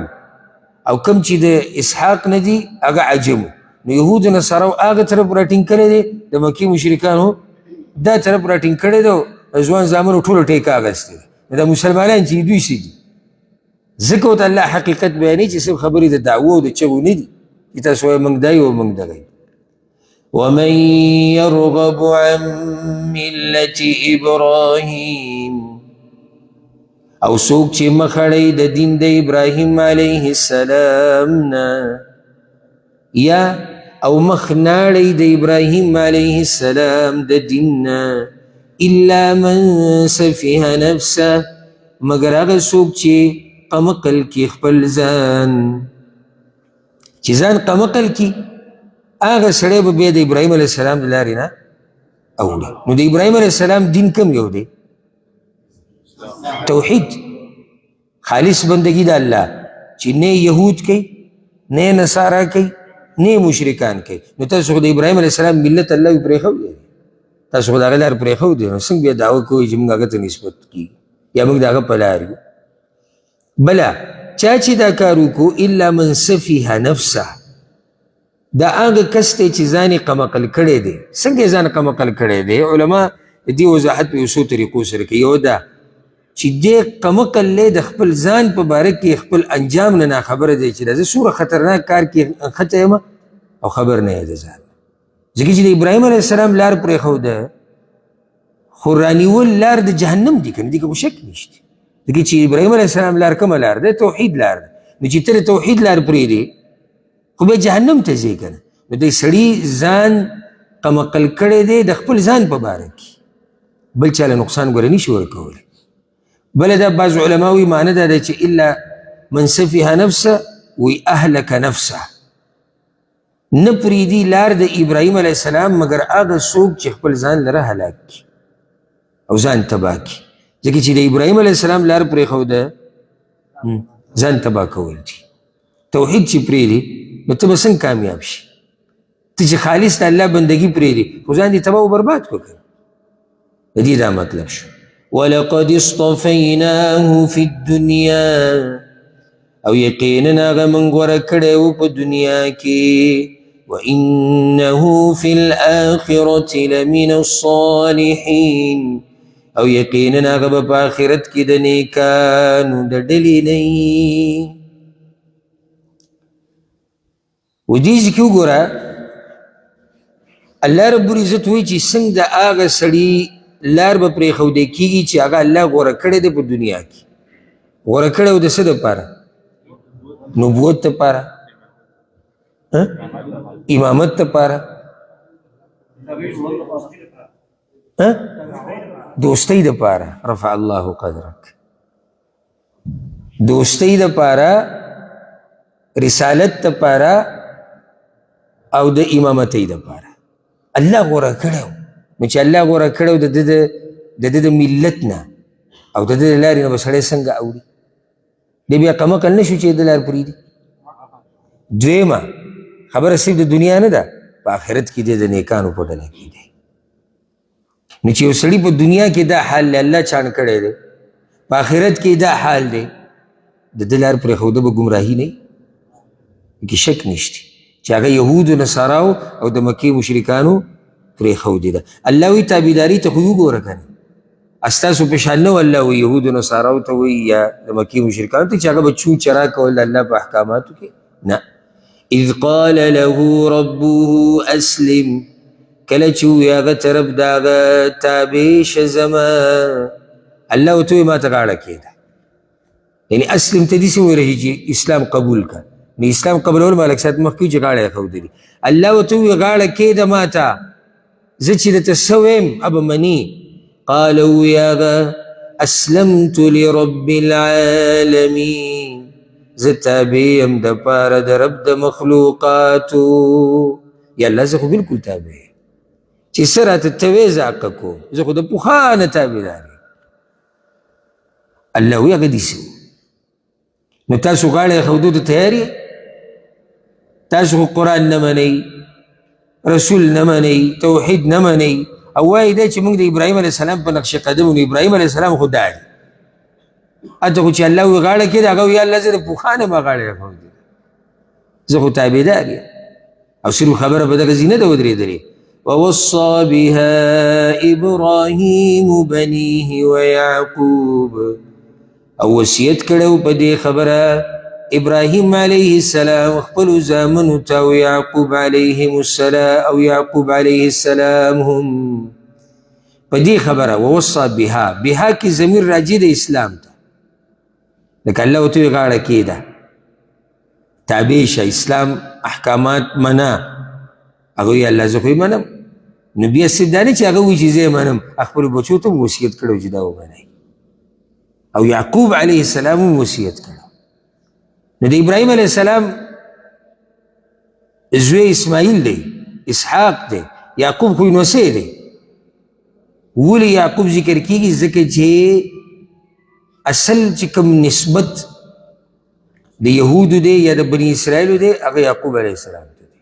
او کوم چې د اسحاق نه دي هغه عجم. نو یهودو نصاراو هغه طرف راټینګ کړی دی، د مکې مشرکانو دا طرف راټینګ کړی دی، ځوان زامنو ټولو ټیکه اخیستې ده. دا مسلمانان چې دوی څه دي، ځکه ورته الله حقیقت بیانوي چې صرف خبرې د دعوو او د چغو نه دي چې تاسو وایئ موږ دا یو او موږ دغه یو. ومن يرغب عن ملة إبراهيم او څوک چې مخړی د دین د ابراهیم علیه السلام نه یا او مخ ناړی د ابراهیم علیه السلام د دین نه الا من سفیه نفسه مگر هغه څوک چې قمقل کی خپل ځان چې ځان قمقل کی هغه سړی به بیا د ابراهیم علیه السلام د لارې نه اوړي نو د ابراهیم علیه السلام دین کم یو دی توحید خالص بندگی د الله چې نه یهود کوي نه نصارا کوي نه مشرکان کوي نو تاسو خو د ابراهیم علیه السلام ملت الله یې پرېښودی تاسو خو د هغې لار پرېښودی نو څنګه بیا دعوه کوئ چې موږ هغه ته نسبت کېږي یا موږ د هغه په لار یو بله چا چې دا کار وکړو الا من سفیه نفسه دا هغه کس دی چې ځان یې قمقل کړی دی څنګه یې ځان قمقل کړی دی علما د دې وضاحت په یو څو طریقو سره کوي یو دا چې دې قمقل دی د خپل ځان په باره کې خپل انجام نه ناخبره دی چې دا زه څومره خطرناک کار کې خچه یم او خبر نه یې د ځان ځکه چې د ابراهیم علیه السلام لار پرېښوده خو رانیول لار د جهنم دی که نه دې کې خو شک نشته ځکه چې ابراهیم علیه السلام لار کومه لار ده توحید لار ده نو چې ته د توحید لار پرېږدې خو بیا جهنم ته ځې که نه نو دی سړي ځان قمقل کړی دی د خپل ځان په باره کې بل چاله نقصان ګوره نشي ورکولی بله دا بعض علما وی معنی دا ده چې الا من سفیه نفسه وی اهلک نفسه نه پرېږدي لار د ابراهیم علیه السلام مګر هغه څوک چې خپل ځان لره هلاک کړي او ځان تباه کړي ځکه چې د ابراهیم علیه السلام لار پرېښوده ځان تباه کول دي توحید چې پرېږدي نو ته به څنګه کامیاب شي ته چې خالص د الله بندګي پرېږدي خو ځان دې تباه و برباد کړو که د دې دا مطلب شو ولقد اصطفیناه فی الدنیا او یقینا هغه موږ غوره کړی و په دنیا کې وانه فی الاخرة لمن الصالحین او یقینا هغه به په آخرت کې د نیکانو د ډلې نه و دې ځکه وګوره الله رب العزت وایي چې څنګه د هغه سړي لار به پرېښودی کېږي چې هغه الله غوره کړی دی په دنیا کې غوره کړی و د څه دپاره نبوت دپاره امامت دپاره دوستی دپاره رفع الله قدرک دوستی دپاره رسالت دپاره او د امامتۍ دپاره الله غوره کړی و نو چې الله غوره کړی و د ده د ملت نه او د ده د لارې نه به سړی څنګه اوړي دی بیا قمقل نه شو چې د لار پرېږدي دویمه خبره صرف د دنیا نه ده په آخرت کې دی د نیکانو په ډله کې دی نو چې یو سړي په دنیا کې دا حال دی الله چاڼ کړی دی په آخرت کې دا حال دی د ده لار پرېښوده به ګمراهي نه وي کې شک نشته چې هغه یهودو نصاراو او د مکې مشرکانو پرېښودې ده الله وایي تابعداري ته خو وګوره که نه استاسو په شان نه و الله وایي یهودو نصاراو ته وایي یا د مکې مشرکانو ته چې هغه به چو چرا کول د الله په احکاماتو کې نه اذ قال له ربه اسلم کله چې ووایي هغه ته رب د هغه تابع شه زما الله ورته وایي ما ته غاړه کېږده یعنې اسلم ته داسې وایي چې اسلام قبول کړه نو اسلام قبلول مالک ساعت مخکې چې غاړه یې ښودلي الله ورته ووایي غاړه کېږده ما ته زه چې درته څه ویم ابه مني قال ووایي هغه اسلمت لرب العالمین زه تابع یم دپاره د رب د مخلوقاتو یا الله زه خو بلکل تابع یم چې څه راته ته ویې زه حقه کوم زه خو د پخوا نه تابعدار یم الله وایي هغه داسې نو تاسو غاړه یې ښودو ته تیار یې تاسو خو قرآن نه منئ رسول نه منئ توحید نه منئ او وایي دی چې موږ د ابراهیم علیه السلام په نقش قدم نو ابراهیم علیه السلام خو دا دی هلته خو چې الله وایي غاړه کېږده هغه وایي الله زه د پخوا نه ما غاړه ښودې زه خو تابعدار یم او صرف خبره په دغه ځای نه ده ودرېدلې ووصى بها ابراهیم بنیه ویعقوب او وصیت کړی په دې خبره ابراهیم علیه السلام خپلو زامنو ته او یعقوب علیهم السلام او یعقوب علیه السلام هم په دې خبره ووصى بها بها کې ضمیر راجع د اسلام ته لکه الله ورته وایي غاړه کېږده، تابع شه، اسلام احکامات منه. هغه وایي الله زه خو یې منم. نو بیا صرف دا نه چې هغه وایي چې زه یې منم، خپلو بچو ته هم وصیت کړی چې دا ومنئ. او یعقوب علیه السلام هم وصیت کړی. نو د ابراهیم علیه السلام زوی اسماعیل دی، اسحاق دی، یعقوب خو نوسی دی. ولې یعقوب ذکر کېږي؟ ځکه چې اصل چې کوم نسبت د یهودو دی یا د بني اسرائیلو دی هغه یعقوب علیه السلام ته دی.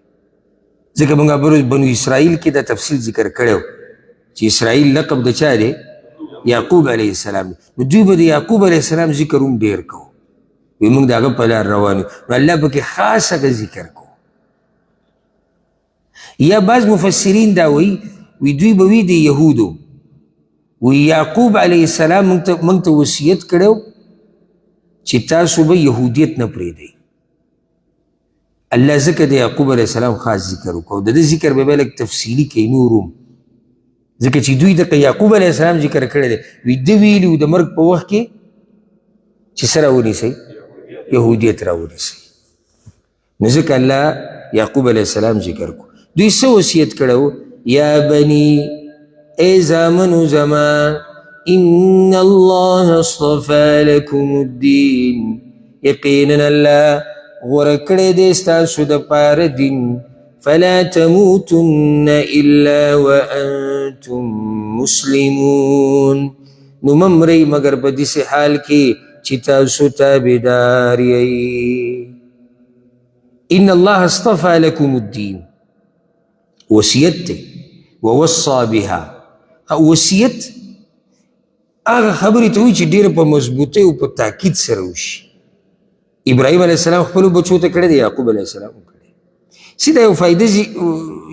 ځکه موږ بنو اسرائیل کې دا تفصیل ذکر کړی چې اسرائیل لقب د چا دی؟ یعقوب علیه السلام. نو دوی به د یعقوب علیه السلام ذکر هم ډېر کوو، وی موږ د هغه په لار روان یو. نو الله پکې خاص هغه ذکر کو. یا بعض مفسرین دا وی دوی به وی د یهودو وی یعقوب علیه السلام موږ ته وصیت کړی چې تاسو به یهودیت نه پرېږدئ. الله ځکه د یعقوب علیه السلام خاص ذکر وکړو. د ده ذکر به بیا لږ تفصیلي کوي نور هم، ځکه چې دوی د یعقوب علیه السلام ذکر کړی دی. وی ده ویلي و د مرګ په وخت کې چې څه راونیسئ؟ یهودیت راونیسئ. نو ځکه الله یعقوب علیه السلام ذکر کو. دوی څه وصیت کړی و؟ یا بني ای زامنو زما ان الله اصطفى لكم الدین، یقینا الله غوره کړی دی ستاسو دپاره دین، فلا تموتن الا وانتم مسلمون، نو مه مرئ مګر په داسې حال کې چې تاسو تابعدار یئ. ان الله اصطفى لكم الدین وصیت دی. ووصى بها، وصیت هغه خبرې ته وایي چې ډېره په مضبوطۍ او په تاکید سره وشي. ابراهیم علیه السلام خپلو بچو ته کړی دی، یعقوب علیه السلام هم کړی. سیده یو فایده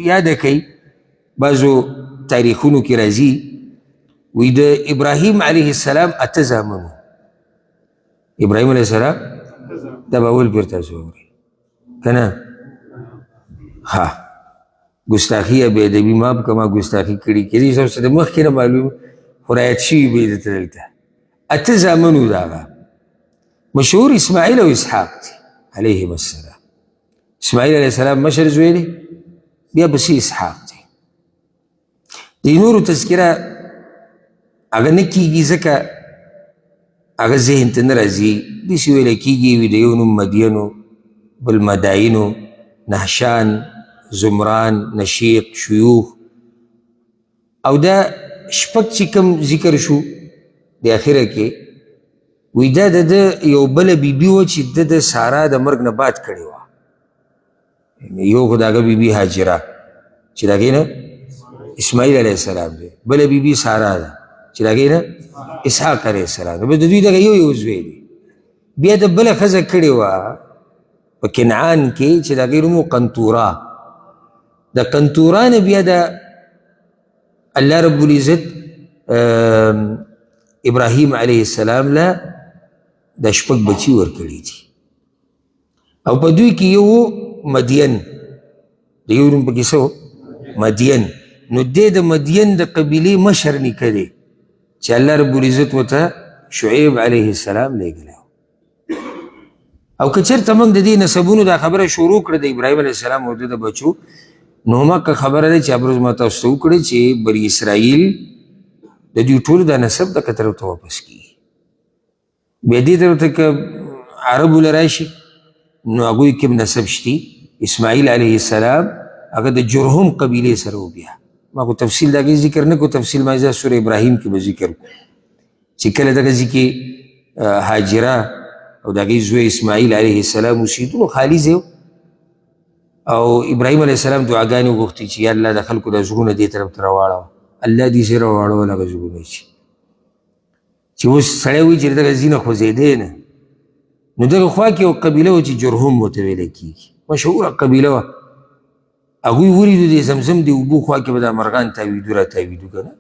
یاده کوي، بعضو تاریخونو کې راځي وی د ابراهیم علیه السلام 8 زامن. ابراهیم علیه السلام دا به اول پیر تاسو اورئ که نه؟ ها ګستاخي یا بې ادبي ما په کما ګستاخي کړي کېدای شي اوس د مخکې نه معلوم خو رایت شوي به یې درته دلته 8 زامن و د هغه. مشهور اسماعیل او اسحاق دي علیهم السلام. اسماعیل علیه السلام مشر زوی دی، بیا پسې اسحاق دی. د نورو تذکره هغه نه کېږي ځکه هغه ذهن ته نه راځي. داسې ویلی کېږي وي د یو نوم مدینو، بل مداینو، نهشان، زمران، نشیق، شیوخ. او دا شپږ چې کوم ذکر شو د اخره کې وی دا د یو بله بیبي وه چې د سارا د مرګ نه بعد کړې وه. یو خو د هغه بیبي هاجره چې د هغې نه اسماعیل علیه السلام دی، بله بیبي سارا ده چې د هغې نه اسحاق علیه السلام ده. د دوی دغه یو زوی دی. بیا د بله ښځه کړې وه په کنعان کې چې د هغې نوم و قنطوره. د قنطوره نه بیا د الله رب العزت ابراهیم علیه السلام له د شپږ بچي ورکړي دي. او په دوی کې یو مدین، د یو نوم پکې څه و؟ مدین. نو دی د مدین د قبیلې مشر نیکه دی چې الله رب العزت ورته شعیب علیه السلام لیږلی. او که چېرته موږ د دې نسبونو دا خبره شروع کړه د ابراهیم علیه السلام او د بچو، نو هماغه خبره ده چې ابروز ما تاسو ته وکړې چې بني اسرائیل د دوی ټولو دا نسب دغه طرف ته واپس کېږي. بیا دې طرف ته که عربو له راشي نو هغوی کې هم نسب شتي. اسماعیل علیه السلام هغه د جرهم قبیلې سره و. بیا ما خو تفصیل د هغې ذکر نه کو، تفصیل ما زه سوره ابراهیم کې به ذکر کو چې کله دغه ځای کې هاجره او د هغې زوی اسماعیل علیه السلام اوسېدو، نو خالي ځای او ابراهیم علیه السلام دعاګانې وغوښتې چې یا الله د خلکو د زړونه دې طرف ته راواړوه. الله دې سې راواړول هغه زړونه چې اوس سړی وایي چې دغه ځینه خوځېدی نه. نو دغه خوا کې یو قبیله وه چې جرهم ورته ویلی کېږي، مشهوره قبیله وه. هغوی ولیدو د زمزم د اوبو خوا کې به دا مرغان تاویدو را تاویدو که نه،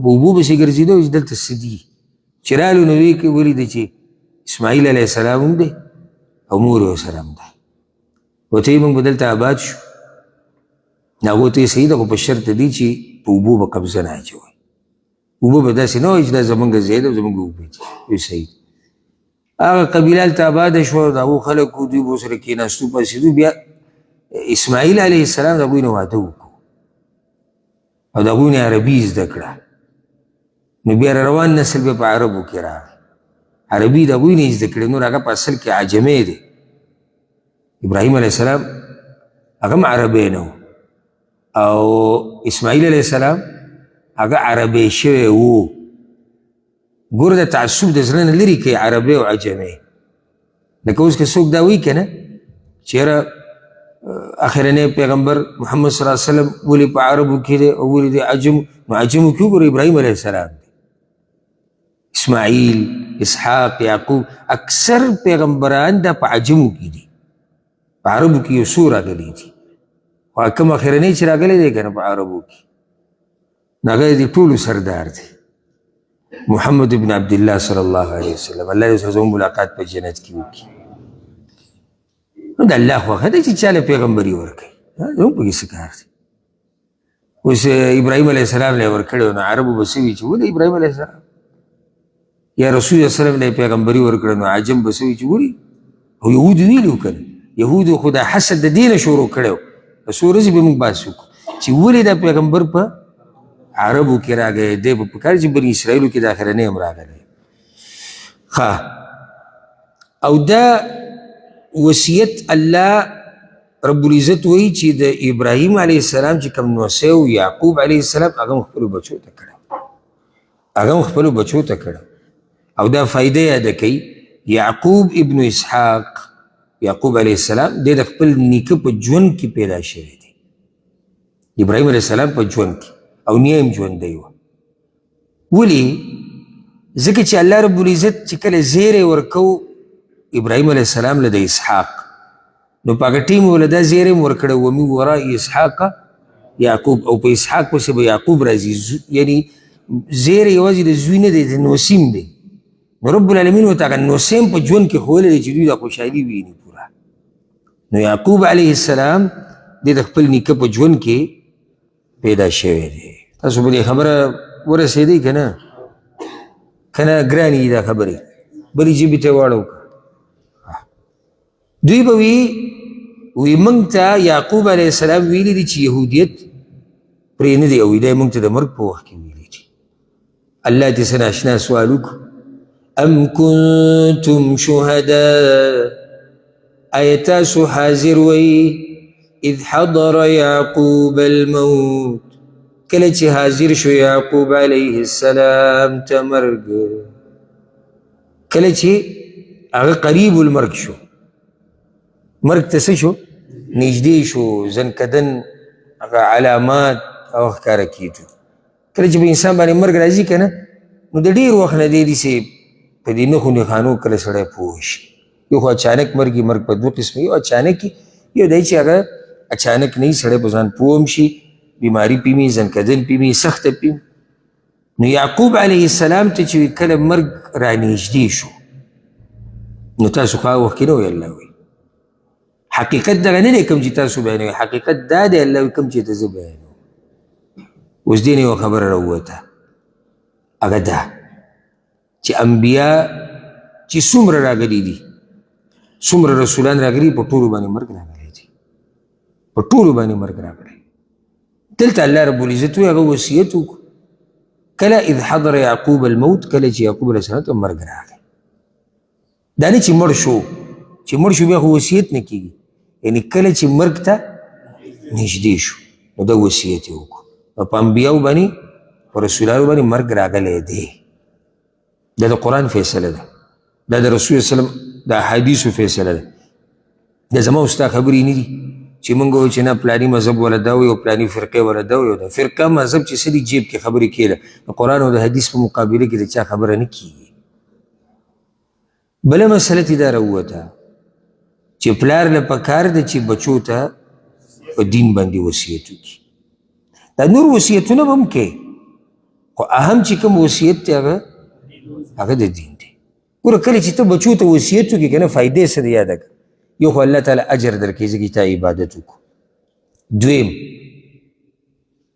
په اوبو پسې ګرځېدو چې دلته څه دي. چې رالو نو ویې ولیده چې اسماعیل علیه السلام هم دی او مور یې ورسره هم ده. ورته یې موږ به دلته آباد شو. هغو ته یې صحیح ده خو په شرط دی چې په اوبو به قبضه نه اچوئ. اوبه به داسې نه وایي چې دا زمونږ ځای ده او زمونږ اوبه دي. وایي صحیح. هغه قبیله هلته آباده شوه، د هغو خلکو دوی به ورسره کېناستو پاڅېدو. بیا اسماعیل علیه السلام د هغوی نه واده وکړو او د هغوی نه عربي زده کړه. نو بیا روان نسل بیا په عربو کې راغی. عربي د هغوی نه یې زده کړې، نور هغه په اصل کې عجمی دی. ابراهیم علیه السلام هغه هم عربی نه و او اسماعیل علیه السلام هغه عربی شوی و. ګوره د تعصب د زړه نه لرې کوي عربی او عجمی. لکه اوس که څوک دا وایي که نه چې یاره اخرنی پیغمبر محمد صلی الله علیه وسلم ولې په عربو کې دی او ولې د عجم، نو عجمو کې وګوره ابراهیم علیه السلام دی، اسماعیل، اسحاق، یعقوب، اکثر پیغمبران دا په عجمو کې دي، په عربو کې یو څو راغلي دي. خو کوم اخرنی چې راغلی دی که نه په عربو کې، نو هغه د ټولو سردار دی، محمد ابن عبدالله صلی الله علیه وسلم. الله دې سره زموږ ملاقات په جنت کې وکړي. نو د الله خوښه ده چې چاله پیغمبري ورکوي، زموږ پکې څه کار دی. اوس ابراهیم علیه السلام له یې ورکړی، نو عربو به څه وي چې ولې ابراهیم علیه السلام یا رسول الله صلی الله علیه وسلم له پیغمبري ورکړه، نو عجم به څه وي چې ولې. او یهودو ویلي که نه، یهودو خو دا حسد د دې نه شروع کړی و، په څو ورځې به موږ بحث وکړو چې ولې دا پیغمبر په عربو کې راغی، دی به پکار چې بني اسرائیلو کې د اخرنی هم راغلی. او دا وصیت الله رب العزت وایي چې د ابراهیم علیه السلام چې کوم نوسی و یعقوب علیه السلام هغه هم خپلو بچو ته کړی، هغه هم خپلو بچو ته کړی. او دا فایده یاده کوي، یعقوب ابن اسحاق، یعقوب علیه السلام دی د خپل نیکه په ژوند کې پیدا شوی دی، ابراهیم علیه السلام په ژوند کې، او نیا هم ژوندی وه. ولې؟ ځکه چې الله رب العزت چې کله زیری ورکو ابراهیم علیه السلام له د اسحاق، نو په هغه ټیم له دا زیری هم ورکړی ومن وراء اسحاق یعقوب، او په اسحاق پسې به یعقوب راځي. یعنی زیری یوازې د زوی نه دی، د نوسیم دی. نو رب العالمین ورته هغه نوسی هم په ژوند کې ښوولی دی چې دوی دا خوشحالي ویني پوره. نو یعقوب علیه السلام دی د خپل نیکه په ژوند کې پیدا شوی دی. تاسو به دې خبره ورسېدی که نه؟ که نه ګرانې دي دا خبرې، بلې ژبې ته یې واړو. دوی به وی موږ ته یعقوب علیه السلام ویلي دي چې یهودیت پرې نه دی، او دا یې موږ ته د مرګ په وخت کې ویلي دي. الله دې څه ناشنا سوال وکړو، ام کنتم شهداء، آیا تاسو حاضر وئ اذ حضر یعقوب الموت، کله چې حاضر شو یعقوب علیه السلام ته مرګ، کله چې هغه قریب المرګ شو، مرګ ته څه شو؟ نږدې شو، زنکدن هغه علامات او ښکاره کېدو. کله چې په انسان باندې مرګ راځي که نه، نو د ډېر وخت نه دی داسې په دې نښو نښانو کله سړی پوه شي. یو خو اچانک مرګ مرګ په دوه قسمه، یو اچانک یو دی چې هغه اچانک نه وي، سړی په ځان پوه هم شي، بیماري پې وي، زنکدن پې وي، سخته پې وي. نو یعقوب علیه السلام ته چې کله مرګ رانږدې شو، نو تاسو خو هغه وخت کې نه وی الله وی. حقیقت دغه نه دی کوم چې تاسو بیانوئ، حقیقت دا دی الله وی کوم چې ته زه بیانوم. اوس دې نه یوه خبره راووته، هغه دا چې انبیا چې څومره راغلي دي، څومره رسولان راغلي، په ټولو باندې مرګ راغلی دی، په ټولو باندې مرګ راغلی. دلته الله رب العزت وی هغه وصیت وکړو، کله اذ حضر یعقوب الموت، کله چې یعقوب علیه السلام ته مرګ راغی. دا نه چې مړ شو، چې مړ شو بیا خو وصیت نه کېږي، یعنی کله چې مرګ ته نږدې شو، نو دا وصیت یې وکړو. په انبیاو باندې، په رسولانو باندې مرګ راغلی دی. دا د قرآن فیصله ده، دا د رسول صلی الله علیه وسلم د احادیثو فیصله ده. دا زما او ستا خبرې نه دي چې مونږ وایو چې نه پلاني مذهب ولا دا وایي او پلاني فرقې ولا دا وایي. دا فرقه مذهب چې څه دي جیب کې خبرې کېده، د قرآن او د حدیث په مقابله کې د چا خبره نه کېږي. بله مسله تې دا راووته چې پلار له پکار ده چې بچو ته په دین باندې وصیت وکړي. دا نور وصیتونه به هم کوي، خو اهم چې کوم وصیت دی هغه د دین دی. ګوره کله چې ته بچو ته وصیت وکړي که نه، فایدې څه دی یاده کړه. یو خو الله تعالی اجر درکوي ځکه چې تا عبادت وکړو. دویم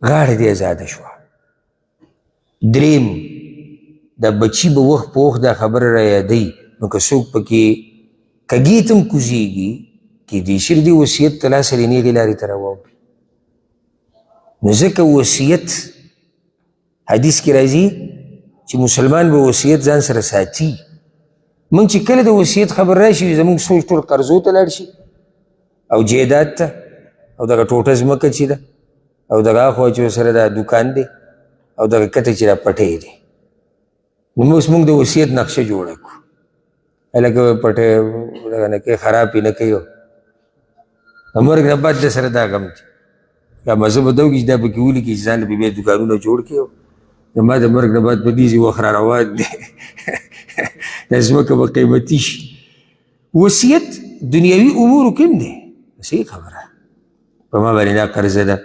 غاړه دې ازاده شوه. دریم دا بچي به وخت په وخت دا خبره را یادوي نو که څوک پکې کږي ته هم کوزېږي کیدای شي د دې وصیت ته لاس لې نیغې لارې ته راواوړي. نو ځکه وصیت حدیث کې راځي چې مسلمان به وصیت ځان سره ساتي. موږ چې کله د وصیت خبر راشي زموږ سوچ ټول قرضو ته لاړ شي او جیداد ته او دغه ټوټه ځمکه چې ده او دغه اخوا چې ورسره دا دوکان دی او دغه کته چې دا پټی دی. نو اوس موږ د وصیت نقشه جوړه کړو هلکه پټی دغه نه کوي خراب یې نه کوي د مرګ نه بعد د سره دا غم دی یا مزه به دا وکړي چې دا پکې ولیکي چې ځان له بیا دوکانونه جوړ کړي زما د مرګ نه بعد په دې وخت را روان دی دا ځمکه به قیمتي شي. وصیت دنیوي امورو کې هم دی صحیح خبره په ما باندې دا قرضه ده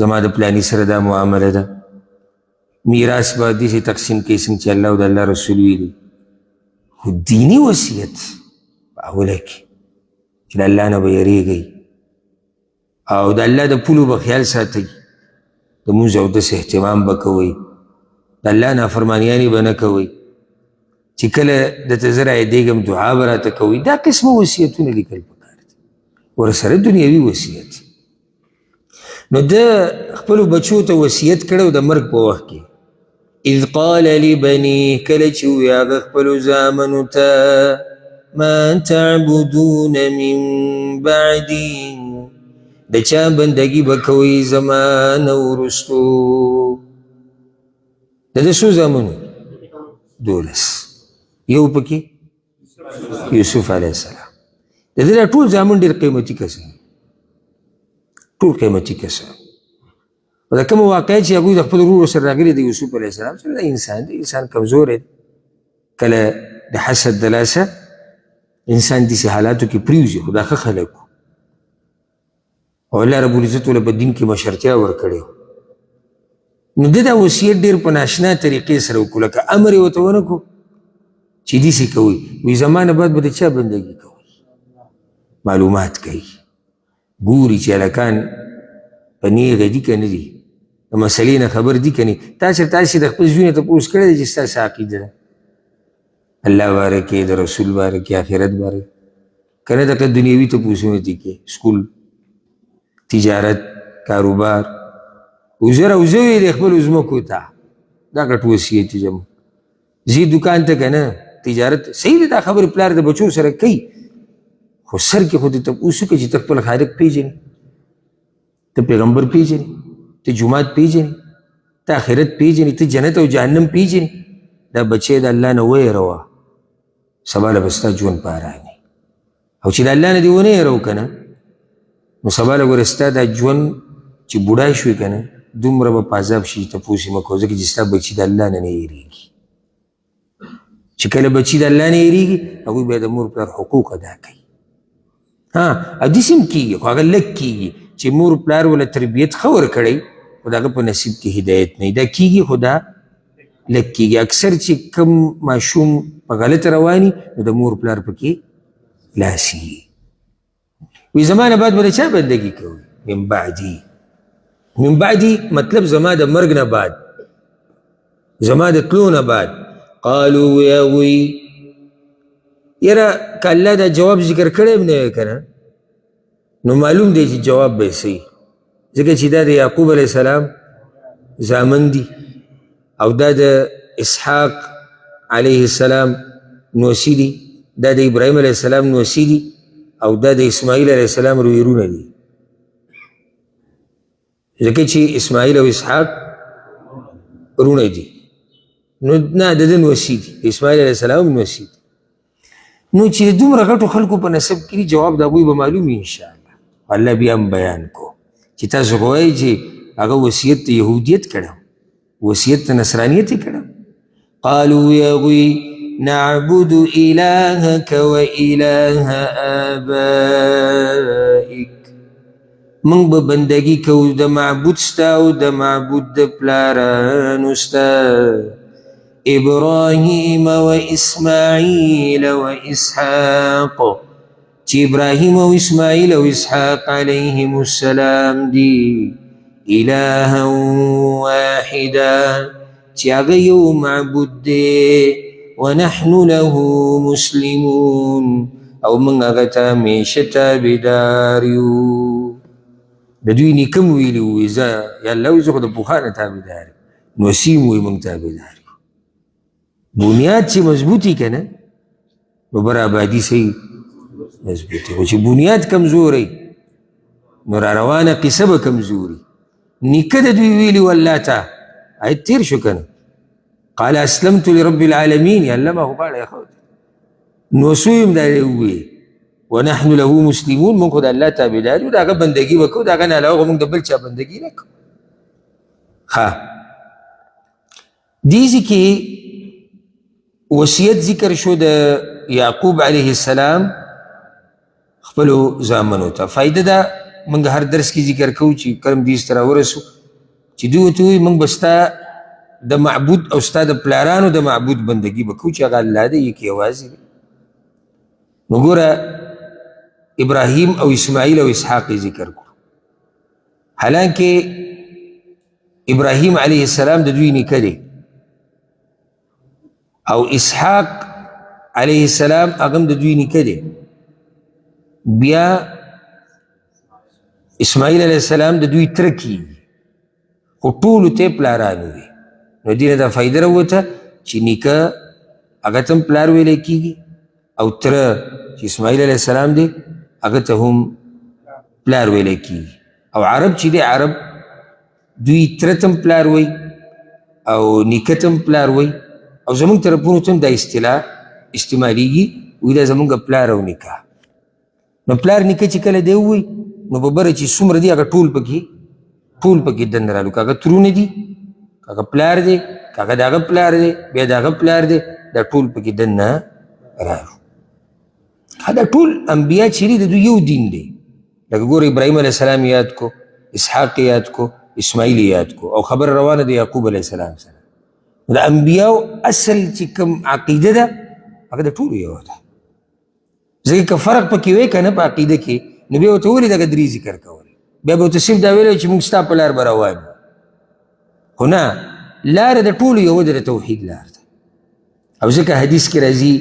زما د پلاني سره دا معامله ده میراث به داسې تقسیم کوي څنګه چې الله او د الله رسول ویلي. خو دیني وصیت په اوله کې چې د الله نه به یریږئ او د الله د پولو به خیال ساتئ د مونځ او دس اهتمام به کوئ د الله نافرمانیانې به نه کوئ چې کله درته زه رایادېږم دعا به راته کوئ. دا قسمه وصیتونه لیکل پکار دي ورسره دنیوي وصیت. نو ده خپلو بچو ته وصیت کړی د مرګ په وخت کې اذ قال لبني کله چې ووایي هغه خپلو زامنو ته ما تعبدون من بعدي د چا بندگی به کوئ زما نه وروستو. د ده څو زامنو 12 یو پکې یوسف علیه السلام. د ده دا ټول زامن ډېر قیمتي کسان ټول قیمتي کسان. او دا کومه واقعه چې هغوی د خپل ورور سره راغلي د یوسف علیه السلام سره دا انسان دی انسان کمزوری دی کله د حسد د لاسه انسان داسې حالاتو کې پرېوځي خو دا ښه خلک وو او الله رب العزت له په دین کې مشرتیا ورکړې نو ده دا وصیت ډېر په ناشنا طریقې سره وکړو لکه امر یې ورته ونه کړو چې داسې کوئ وایي زما نه بعد به د چا بندګي کوئ معلومات کوي ګوري چې هلکان په نیغه دي که نه دي د مسلې نه خبر دي که نه. تاسې د خپل زوی نه تپوس کړی دی چې ستاسې عقیده ده الله باره کې د رسول باره کې آخرت باره که نه دقه دنیوي تپوسونه دي کې سکول تجارت کاروبار وزر او زوی د خپلو ځمکو ته دا ګټ وصیت دی زموږ ځي دوکان ته که نه تجارت صحیح دی دا خبرې پلار د بچو سره کوي خو سر کې خو دې تپوس وکړي چې ته خپل خالق پیژنې ته پیغمبر پیژنې ته جومات پیژنې ته آخرت پیژنې ته جنت او جهنم پیژنې دا بچی د الله نه ویروه سبا له به ستا ژوند په ارامي او چې د الله نه دې ونه یرو که نه نو سبا له ګوره ستا دا ژوند چې بوډا شوې که نه دومره به په عذاب شي تپوس یې مه کوه ځکه چې ستا بچي د الله نه نه یېرېږي چې کله بچي د الله نه یېرېږي هغوی بیا د مور پلار حقوق ادا کوي. ها او داسې هم کېږي خو هغه لږ کېږي چې مور پلار وله تربیت ښه ورکړی خو د هغه په نصیب کې هدایت نه دا کېږي خو دا لږ کېږي. اکثر چې کم ماشوم په غلط رواني نو د مور پلار پکې لاس وي وی زما نه بعد به د چا بندګي کوي من بعدي من بعدي مطلب زما د مرګ نه بعد زما د تلو نه بعد. قالو یا وی یاره که الله دا جواب ذکر کړی هم نه وی که نه نو معلوم دی چې جواب به یې صحیح ځکه چې دا د یعقوب علیه السلام زامن دي او دا د اسحاق علیه السلام نوسی دي دا د ابراهیم علیه السلام نوسی دي او دا د اسماعیل علیه السلام رویرونه دي ځکه چې اسماعیل او اسحاق رونه دي نو نه د ده نوسی دي د اسماعیل علیه السلام نوسی دي نو چې د دومره غټو خلکو په نسب کې جواب د هغوی به معلوم وي انشاءالله. الله بیا هم بیان کو چې تاسو خو وایئ چې هغه وصیت ته یهودیت کړی وصیت ته نصرانیت یې کړی. قالو یا هغوی نعبد الهك وإله آبائك من به بندگی کوو د معبود ستا او د معبود د پلارانو ستا ابراهیم و اسماعیل و اسحاق چې ابراهیم او اسماعیل او اسحاق علیهم السلام دی الها واحدا چې هغه یو معبود دی ونحن له مسلمون او من هغه ته همیشه تابعدار یو. د دوی نیکه مو ویلي وو زه یا الله وایي زه خو د پوخانه تابعدار یم، نو وسیم وایي موږ تابعدار یو. بنیاد چې مضبوطي که نه نو برابادي صحیح مضبوطي، خو چې بنیاد کمزوری نو را روانه قصه به کمزوري. نیکه د دوی ویلي و الله ته آیت تیر شو که نه، قال اسلمت لرب العالمین، یا الله ما خو غاړه ایښودې نو څو یم دا ووایي ونحن له مسلمون، موږ خو د الله تابعدار یو، د هغه بندګي به کوو، د هغه نه علاوه موږ د بل چا بندګي نه کوو. ښه دې ځای کې وصیت ذکر شو د یعقوب علیه السلام خپلو زامنو ته. فایده ده موږ هر درس کې ذکر کوو چې کله دې سره ورسو چې دوی ورته وایي موږ به ستا د معبود او ستا د پلارانو د معبود بندګي به کوو چې هغه الله دی، یک یوازې دی. نو ګوره ابراهیم او اسماعیل او اسحاق ذکر کړو، حالانکه ابراهیم علیه السلام د دوی نیکه دی او اسحاق علیه السلام هغه هم د دوی نیکه دی، بیا اسماعیل علیه السلام د دوی تره کیږي، خو ټولو ته پلارانو وي. نو دې نه دا فایده راووته چې نیکه هغه ته هم پلار ویلی کېږي او تره چې اسماعیل علیه السلام دی هغه ته هم پلار ویلی کېږي. او عرب چې دی عرب دوی تره ته هم پلار وی او نیکه ته هم پلار وی، او زمونږ طرفونو ته هم دا اصطلاح استعمالیږي، وایي دا زمونږ پلار او نیکه. نو پلار نیکه چې کله دی ووایي نو په بره چې څومره دي هغه ټول پکې دننه رالو، که هغه ترونه دي، که هغه پلار دی، که هغه د هغه پلار دی، بیا د هغه پلار دی، دا ټول پکې دننه رالو. دا ټول انبیا چې دي د دوی یو دین دی. لکه ګوره ابراهیم علیه السلام یاد کو، اسحاق یاد کو، اسماعیل یاد کو، او خبر روانه د یعقوب علیه السلام سره. د انبیاو اصل چې کوم عقیده ده هغه د ټولو یو ده. ځکه که فرق پکې وی که نه په عقیده کې نو بیا ورته ولې دغه درې ذکر کول، بیا به ورته صرف دا ویلی چې موږ ستا په لار به روان یو. خو نه، لاره د ټولو یو ده، د توحید لار ده. او ځکه حدیث کې راځي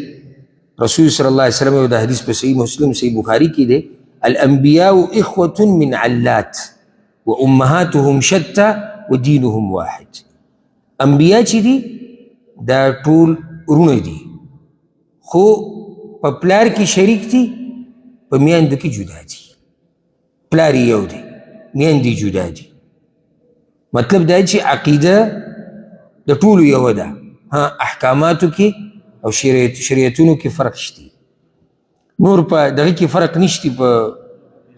رسول صلی الله علیه وسلم، دا حدیث په صحیح مسلم صحیح بخاري کې دی، الانبیاء اخوة من علات وامهاتهم شتى ودینهم واحد. انبیا چې دي دا ټول ورونه دي، خو په پلار کې شریک دي، په میاندو کې جدا دي. پلار یو دی، میاندې جدا دي. مطلب دا چې عقیده د ټولو یو ده، ها احکاماتو کې او شریعتونو کې فرق شته، نور په دغه کې فرق نشته. په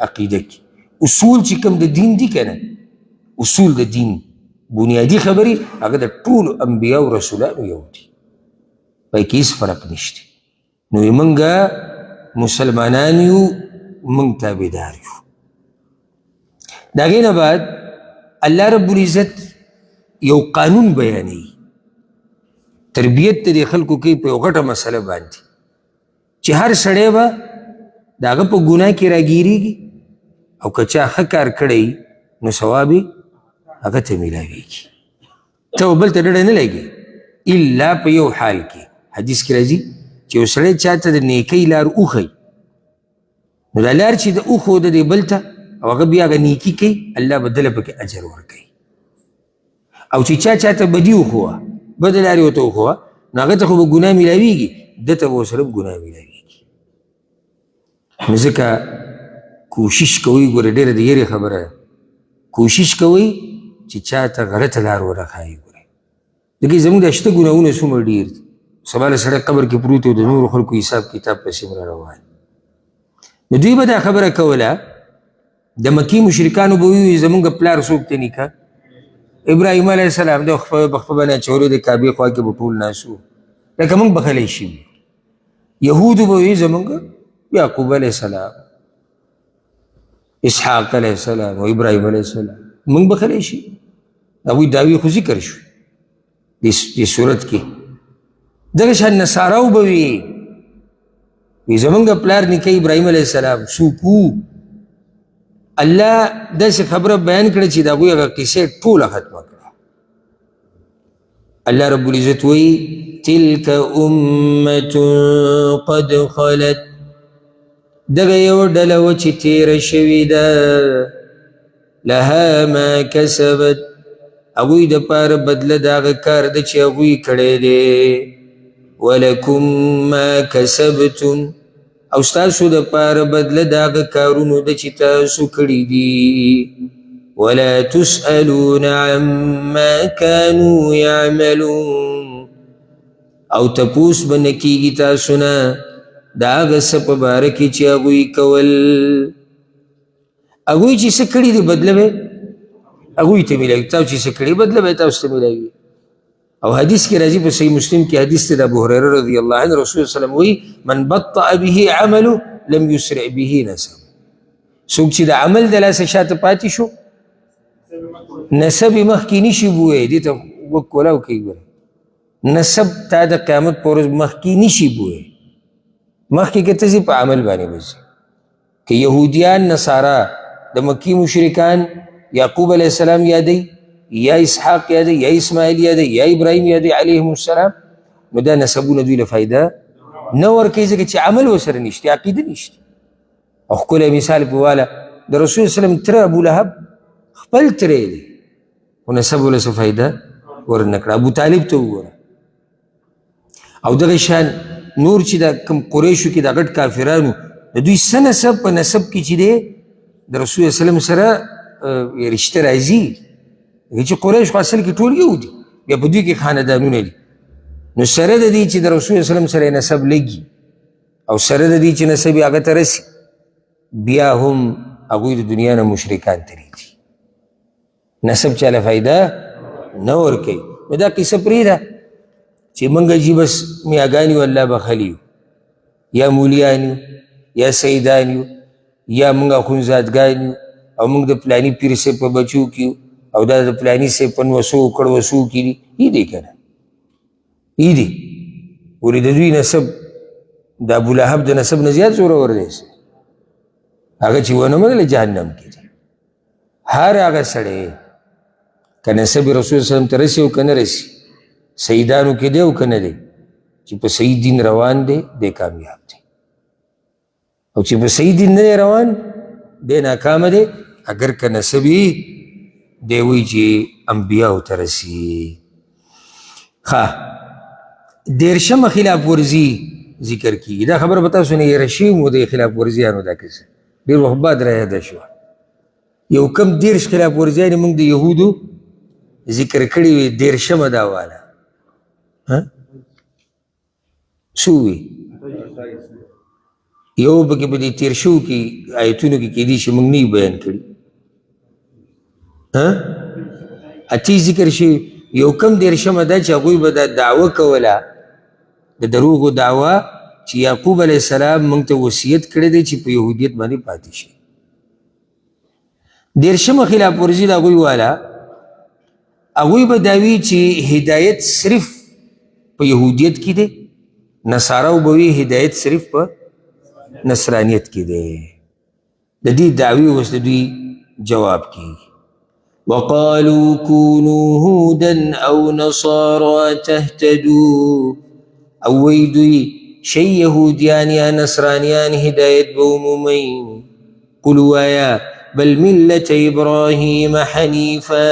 عقیده کې اصول چې کوم د دین دي که نه، اصول د دین بنیادی خبرې هغه د ټولو انبیا او رسولانو یو دي، پای کې هېڅ فرق نشته. نو موږ مسلمانان یو، موږ تابعدار یو. د هغې نه بعد الله رب العزت یو قانون بیانوي، تربیت ته د خلکو کوي په یو غټه مسله باندې چې هر سړی به د هغه په ګناه کې راګیرېږي، او که چا ښه کار کړی نو ثواب یې هغه ته میلاویږي، ته بل ته ډډه نه لګي الا په یو حال کې. حدیث کې راځي چې یو سړی چاته د نیکۍ لار وښیي نو دا لار چې د وښوده دی بل ته او هغه بیا هغه نیکي کوي، الله به دله پکې اجر ورکوي. او چې چاته بدي وښوه، بده لارې ورته وښوه، نو هغه ته خو به ګناه میلاویږي، ده ته به ورسره ګناه میلاویږي. نو ځکه کوشش کوئ، ګوره ډېره د یېرې خبره ده، کوشش کوئ چې چاته غلطه لار ورښایي. ګورئ ځکه زموږ دا شته ګناهونه څومره ډېر دي، سبا له سړی قبر کې پروت و د نورو خلکو حساب کتاب پسې را روان. نو دوی به دا خبره کوله، د مکې مشرکانو به ووایي زموږ پلار څوک ته نیکه ابراهیم علیه السلام د خپله باندې اچولو د کعبې خوا کې به ټول ناست وو لکه موږ بخلی شوي. یهودو به وایي زموږ یعقوب علیه السلام، اسحاق علیه السلام او ابراهیم علیه السلام موږ بخلی شي. هغوی دعوی خو ذکر شو دې صورت کې. دغه شان نصاراو به وي زموږ پلار نیکه ابراهیم علیه السلام څوک وو. الله داسې خبره بیان کړه چې د هغوی هغه قصې ټوله ختمه کړه. الله رب العزت وایي تلك أمة قد خلت دغه یو ډله و چې تیره شوې ده لها ما کسبت هغوی دپاره بدله د هغه کار ده چې هغوی کړی دی ولکم ما کسبتم او ستاسو دپاره بدله د هغه کارونو ده چې تاسو کړي دي ولا تسألون عما كانوا يعملون او تپوس به نه کیږي تاسو نه د هغه څه په باره کې چې هغوی کول هغوی چې څه کړي دي بدله به هغوی ته میلاوي تاسو چې څه کړي بدله به تاسو ته میلاوي او حدیث کې راځي په صحیح مسلم کې حدیث دی د ابو هريره رضی الله عنه رسول الله صلی الله علیه وسلم وایي من بطأ به عمله لم يسرع به نسب څوک چې د عمل د لاسه شاته پاتې شو نسب یې مخکې نشي بوی دې ته وکولاو کوي ګوره نسب تا د قیامت په ورځ مخکې نشي بوی مخکې که ته ځي په عمل باندې به ځي که یهودیان نصارا د مکي مشرکان یعقوب علیه السلام یادوي یا اسحاق یادوي یا اسماعیل یادوي یا ابراهیم یادوي علیهم السلام نو دا نسبونه دوی له فایده نه ورکوي ځکه چې عمل ورسره نشته عقیده نشته او ښکلی مثال په واله د رسول سلم تره ابولهب خپل تره دی خو نسب له څه فایده ورنه کړه ابوطالب ته وګوره او دغه شان نور چې د کوم قریشو کې د غټ کافرانو د دوی څه نسب په نسب کې چې دی د رسول سلم سره رشته راځي چې قریش خو اصل کې ټول یو دي بیا په دوی کې خاندانونه دي نو سره د دې چې د رسول سلم سره نسب لګي او سره د دې چې نسب یې هغه ته رسي بیا هم هغوی د دنیا نه مشرکان تېرېږي نسب چاله فایده نه ورکوي نو دا قصه پرېږده چې موږ جي بس میاګان یو الله بخلي یو یا مولیان یو یا سیدان یو یا موږ اخونزادګان یو او موږ د پلاني پیر صاحب په بچو کې یو او دا د پلاني صاحب په نوسو کړوسو کې دي یې دی که نه یې دي ولې د دوی نسب د ابولهب د نسب نه زیات زورور دی هغه چې ونه منله جهنم کې دی هر هغه سړی که نسب رسول سلم ته رسي او که نه رسي سیدانو کې دی او که نه دی چې په صحیح دین روان دی دی کامیاب دی او چې په صحیح دین نه دی روان دی ناکامه دی اگر که نسب یې دی وایي چې انبیاو ته رسي ښه دېرشمه خلاف ورزي ذکر کیږي دا خبره به تاسو نه هېره شوي مو د خلاف ورزیانو دا کیسه ډېر وخت بعد رایاده شوه یو کم 10 خلاف ورزیانې موږ د یهودو ذکر کړي وي 10مه دا واله څو وي یو پکې په دې تېر شوو کې آیتونو کې کیدای شي موږ نه یې بیان کړي اتې ذکر شوي یو کم 10مه دا چې هغوی به دا دعوه کوله د دروغو دعوه چې یعقوب علیه السلام موږ ته وصیت کړی دی چې په یهودیت باندې پاتې شي 10مه خلاف ورزي د هغوی والا هغوی به دا وي چې هدایت صرف په یهودیت کې دی نصاراو به وي هدایت صرف په نصرانیت کې دی د دې دعوې اوس د دوی جواب کیږي وقالوا كونوا هودا او نصارى تهتدوا او وی دوی شی یهودیان یا نصرانیان هدایت به ومومئ قلوا یا بل ملت ابراهیم حنیفا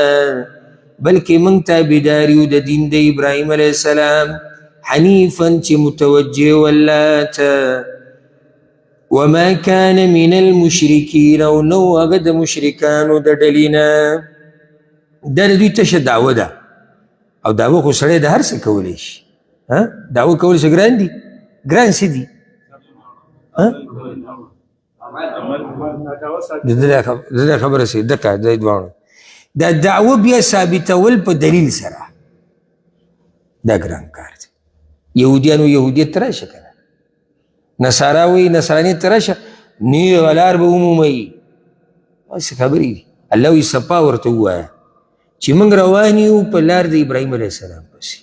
بلکې موږ تابعدار یو د دین د ابراهیم علیه السلام حنیفا چې متوجه والله ته وما كان من المشرکین او نو هغه د مشرکانو د ډلې نه دا د دوی تشه دعوه ده او دعوه خو سړی د هر څه کولی شي دعوه کول څه ګران دي ګران څه دي دا خبره سي دکه د دواړو دا دعوه بیا ثابتول په دلیل سره دا ګران کار دی یهودیانو یهودیت ته راشه که نه نصارا وایي نصرانیت ته راشه نیغه لار به ومومئ داسې خبرې دي الله وایي صفا ورته ووایه چې موږ روان یو په لار د ابراهیم علیه السلام پسې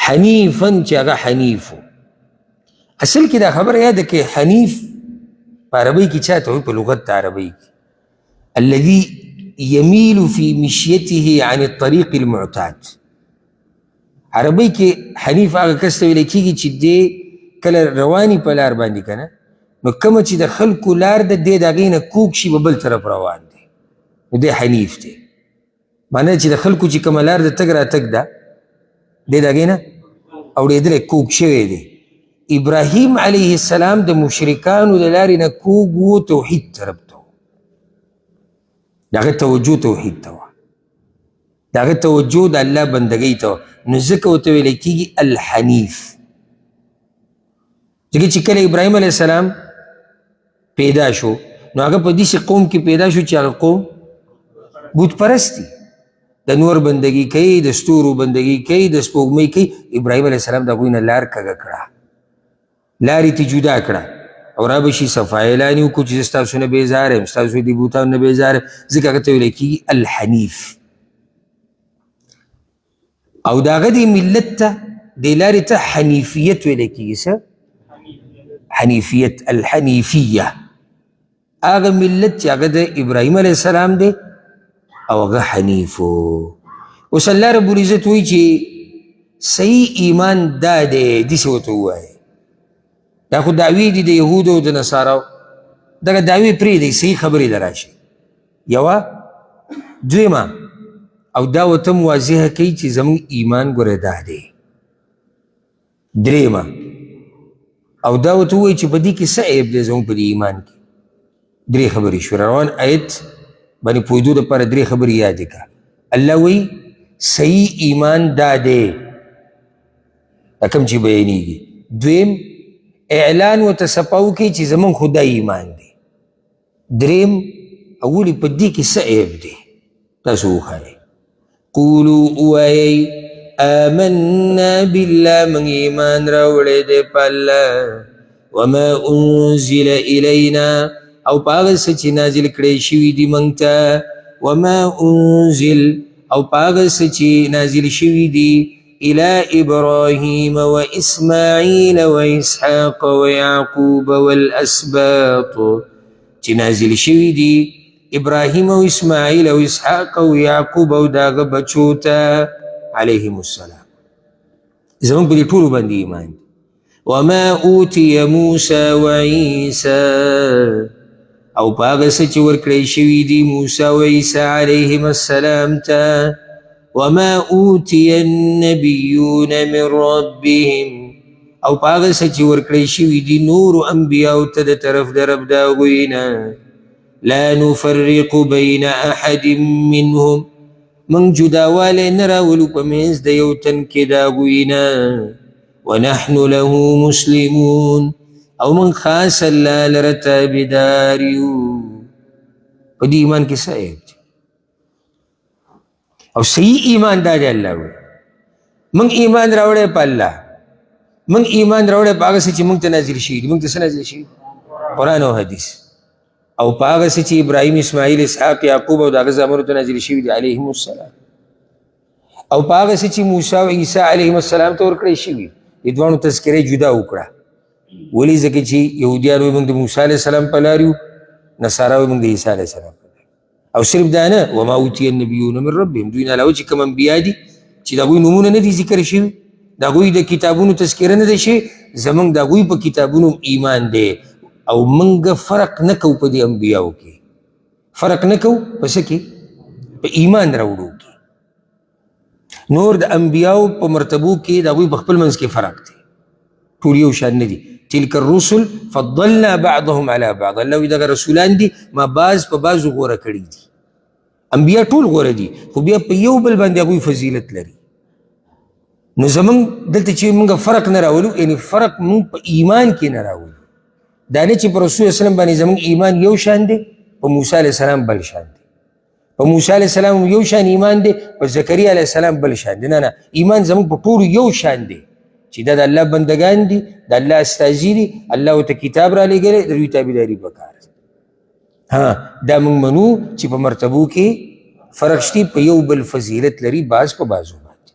حنیفا چې هغه حنیف و اصل کې دا خبره یاده کې حنیف په عربۍ کې چاته وایي په لغت د عربۍ کې الذي يميل في مشيته عن الطريق المعتاد عربی کې حنیف هغه کس ته ویل کېږي چې دی کله رواني په لار باندې که نه نو کومه چې د خلکو لار ده دی د هغې نه کوږ شي په بل طرف روان دی نو دی حنیف دی معنی چې د خلکو چې کومه لار د تګ راتګ ده دی د هغې نه اورېدلی کوږ شوی دی ابراهیم علیه السلام د مشرکانو د لارې نه کوږ و توحید طرف ته و د هغه توجه توحید ته وه د هغه توجه د الله بندګۍ ته وه نو ځکه ورته ویلی کېږي الحنیف ځکه چې کله ابراهیم علیه السلام پیدا شو نو هغه په داسې قوم کې پیدا شو چې هغه قوم بت پرست دي د نور بندګي کوي د ستورو بندګي کوي د سپوږمۍ کوي ابراهیم علیه السلام د هغوی نه لار کږه کړه لارې ته جدا کړه او را به شي صفا اعلان یې وکړو چې زه ستاسو نه بېزاره یم ستاسو د بوتانو نه بېزاره ځکه هغه ته ویلی کېږي الحنیف او د هغه دې ملت ته دې لارې ته حنیفیت ویلی کېږي څه حنیفیت الحنیفیه هغه ملت چې هغه د ابراهیم علیه السلام دی او هغه حنیف و اوس الله رب العزت وایي چې صحیح ایمان دا دی داسې ورته ووایي دا خو دعوې دي د یهودو او د نصاراو دغه دعوې پرېږدئ صحیح خبرې ته راشي یوه دویمه او دا ورته واضحه کوي چې زموږ ایمان ګوره دا دی درېیمه او دا ورته ووایي چې په دې کې څه عیب دی زموږ په دې ایمان کې درې خبرې شوې روان آیت باندې پوهېدو دپاره درې خبرې یادې کړه الله وایي صحیح ایمان دا دی دا کوم چې بیانېږي دویم اعلان ورته صفا وکړي چې زموږ خو دا ایمان دی درېیم او ولې په دې کې څه عیب دی تاسو وښایئ قولو ووایئ آمنا بالله من ایمان راوړی دی په الله وما انزل الینا او په هغه څه چې نازل کړی شوي دي موږ ته وما انزل او په هغه څه چې نازل شوي دي إلى إبراهيم وإسماعيل وإسحاق ويعقوب والأسباط چې نازل شوي دي ابراهیم او اسماعیل او اسحاق او یعقوب او د هغه بچو ته علیهم السلام زموږ په دې ټولو باندې ایمان دی وما اوتي موسی وعیسی او په هغه څه چې ورکړی شوي دي موسی او عیسی علیهم السلام ته وما اوتي النبیون من ربهم او په هغه څه چې ورکړی شوي دي نورو انبیاو ته د طرف د رب د هغوی نه لا نفرق بین احد منهم من جداوالی نه راولو په منځ د یو تن کې د هغوی نه ونحن له مسلمون او من خاص الله لره تابعدار یو په دې ایمان کې څه عیب دی او صحیح ایمان دا دی الله وایي موږ ایمان راوړی په الله موږ ایمان راوړی په هغه څه چې موږ ته نازل شوي دي موږ ته څه نازل شوي قرآن او حدیث او په هغه څه چې ابراهیم اسماعیل اسحاق یعقوب او د هغه زامنو ته نازل شوي دي علیهم السلام او په هغه څه چې موسی او عیسی علیهم السلام ته ورکړی شوي دې دواړو تذکرې جدا وکړه ولې ځکه چې یهودیان وایي موږ د موسی علیه السلام په لار یو نصارا وایي موږ د عیسی علیه السلام په لار او صرف دا نه وما اوتي النبیون من ربهم دوی نه علاوه چې کوم انبیا دي چې د هغوی نومونه نه دي ذکر شوي د هغوی د کتابونو تذکره نه ده شوې زموږ د هغوی په کتابونو ایمان دی او موږ فرق نه کوو په دې انبیاو کې فرق نه کوو په څه کې په ایمان راوړو کې نور د انبیاو په مرتبو کې د هغوی په خپل منځ کې فرق دی ټول یو شان نه دي تلک الرسل فضلنا بعضهم على بعض الله وایي دغه رسولان دي ما بعض په بعضو غوره کړي دي انبیا ټول غوره دي خو بیا په یو بل باندې هغوی فضیلت لري نو زموږ دلته چې موږ فرق نه راولو یعنې فرق موږ په ایمان کې نه راولو دا نه چې په رسول وسلم باندې زموږ ایمان یو شان دی په موسی علیه السلام بل شان دی په موسی علیه السلام یو شان ایمان دی په زکریا علیه السلام بل شان دی نه نه ایمان زموږ په ټولو یو شان دی چې دا د الله بندگان دي د الله استازي دي الله ورته کتاب را لېږلی د دوی تابعداري پکار دا موږ منو چې په مرتبو کې فرق شته په یو بل فضیلت لري بعض په بعضو باندې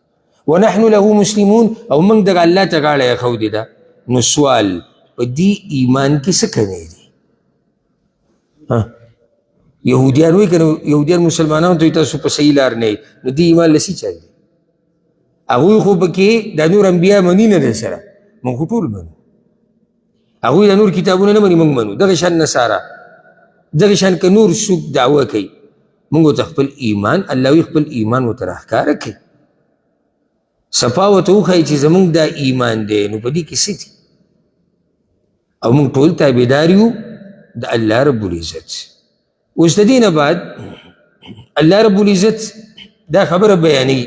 ونحن له مسلمون او موږ دغه الله ته غاړه ایښودې ده نو سوال په دې ایمان کې څه کمی دی یهودیان وایي که یهودیان مسلمانانو ته تاسو په صحیح لار نه نو دې ایمان له څه چل دی هغوی خو پکې دا نور انبیا مني نه دی سره، موږ خو ټول منو. هغوی د نور کتابونه نه مني، موږ منو. دغه شان نصارا، دغه شان که نور څوک دعوه کوي، موږ ورته خپل ایمان، الله وی خپل ایمان ورته راښکاره کوي، صفا ورته وښایي چې زموږ دا ایمان دی، نو په دې کې څه دي؟ او موږ ټول تابعدار یو د الله رب العزت. اوس د دې نه بعد الله رب العزت دا خبره بیانوي،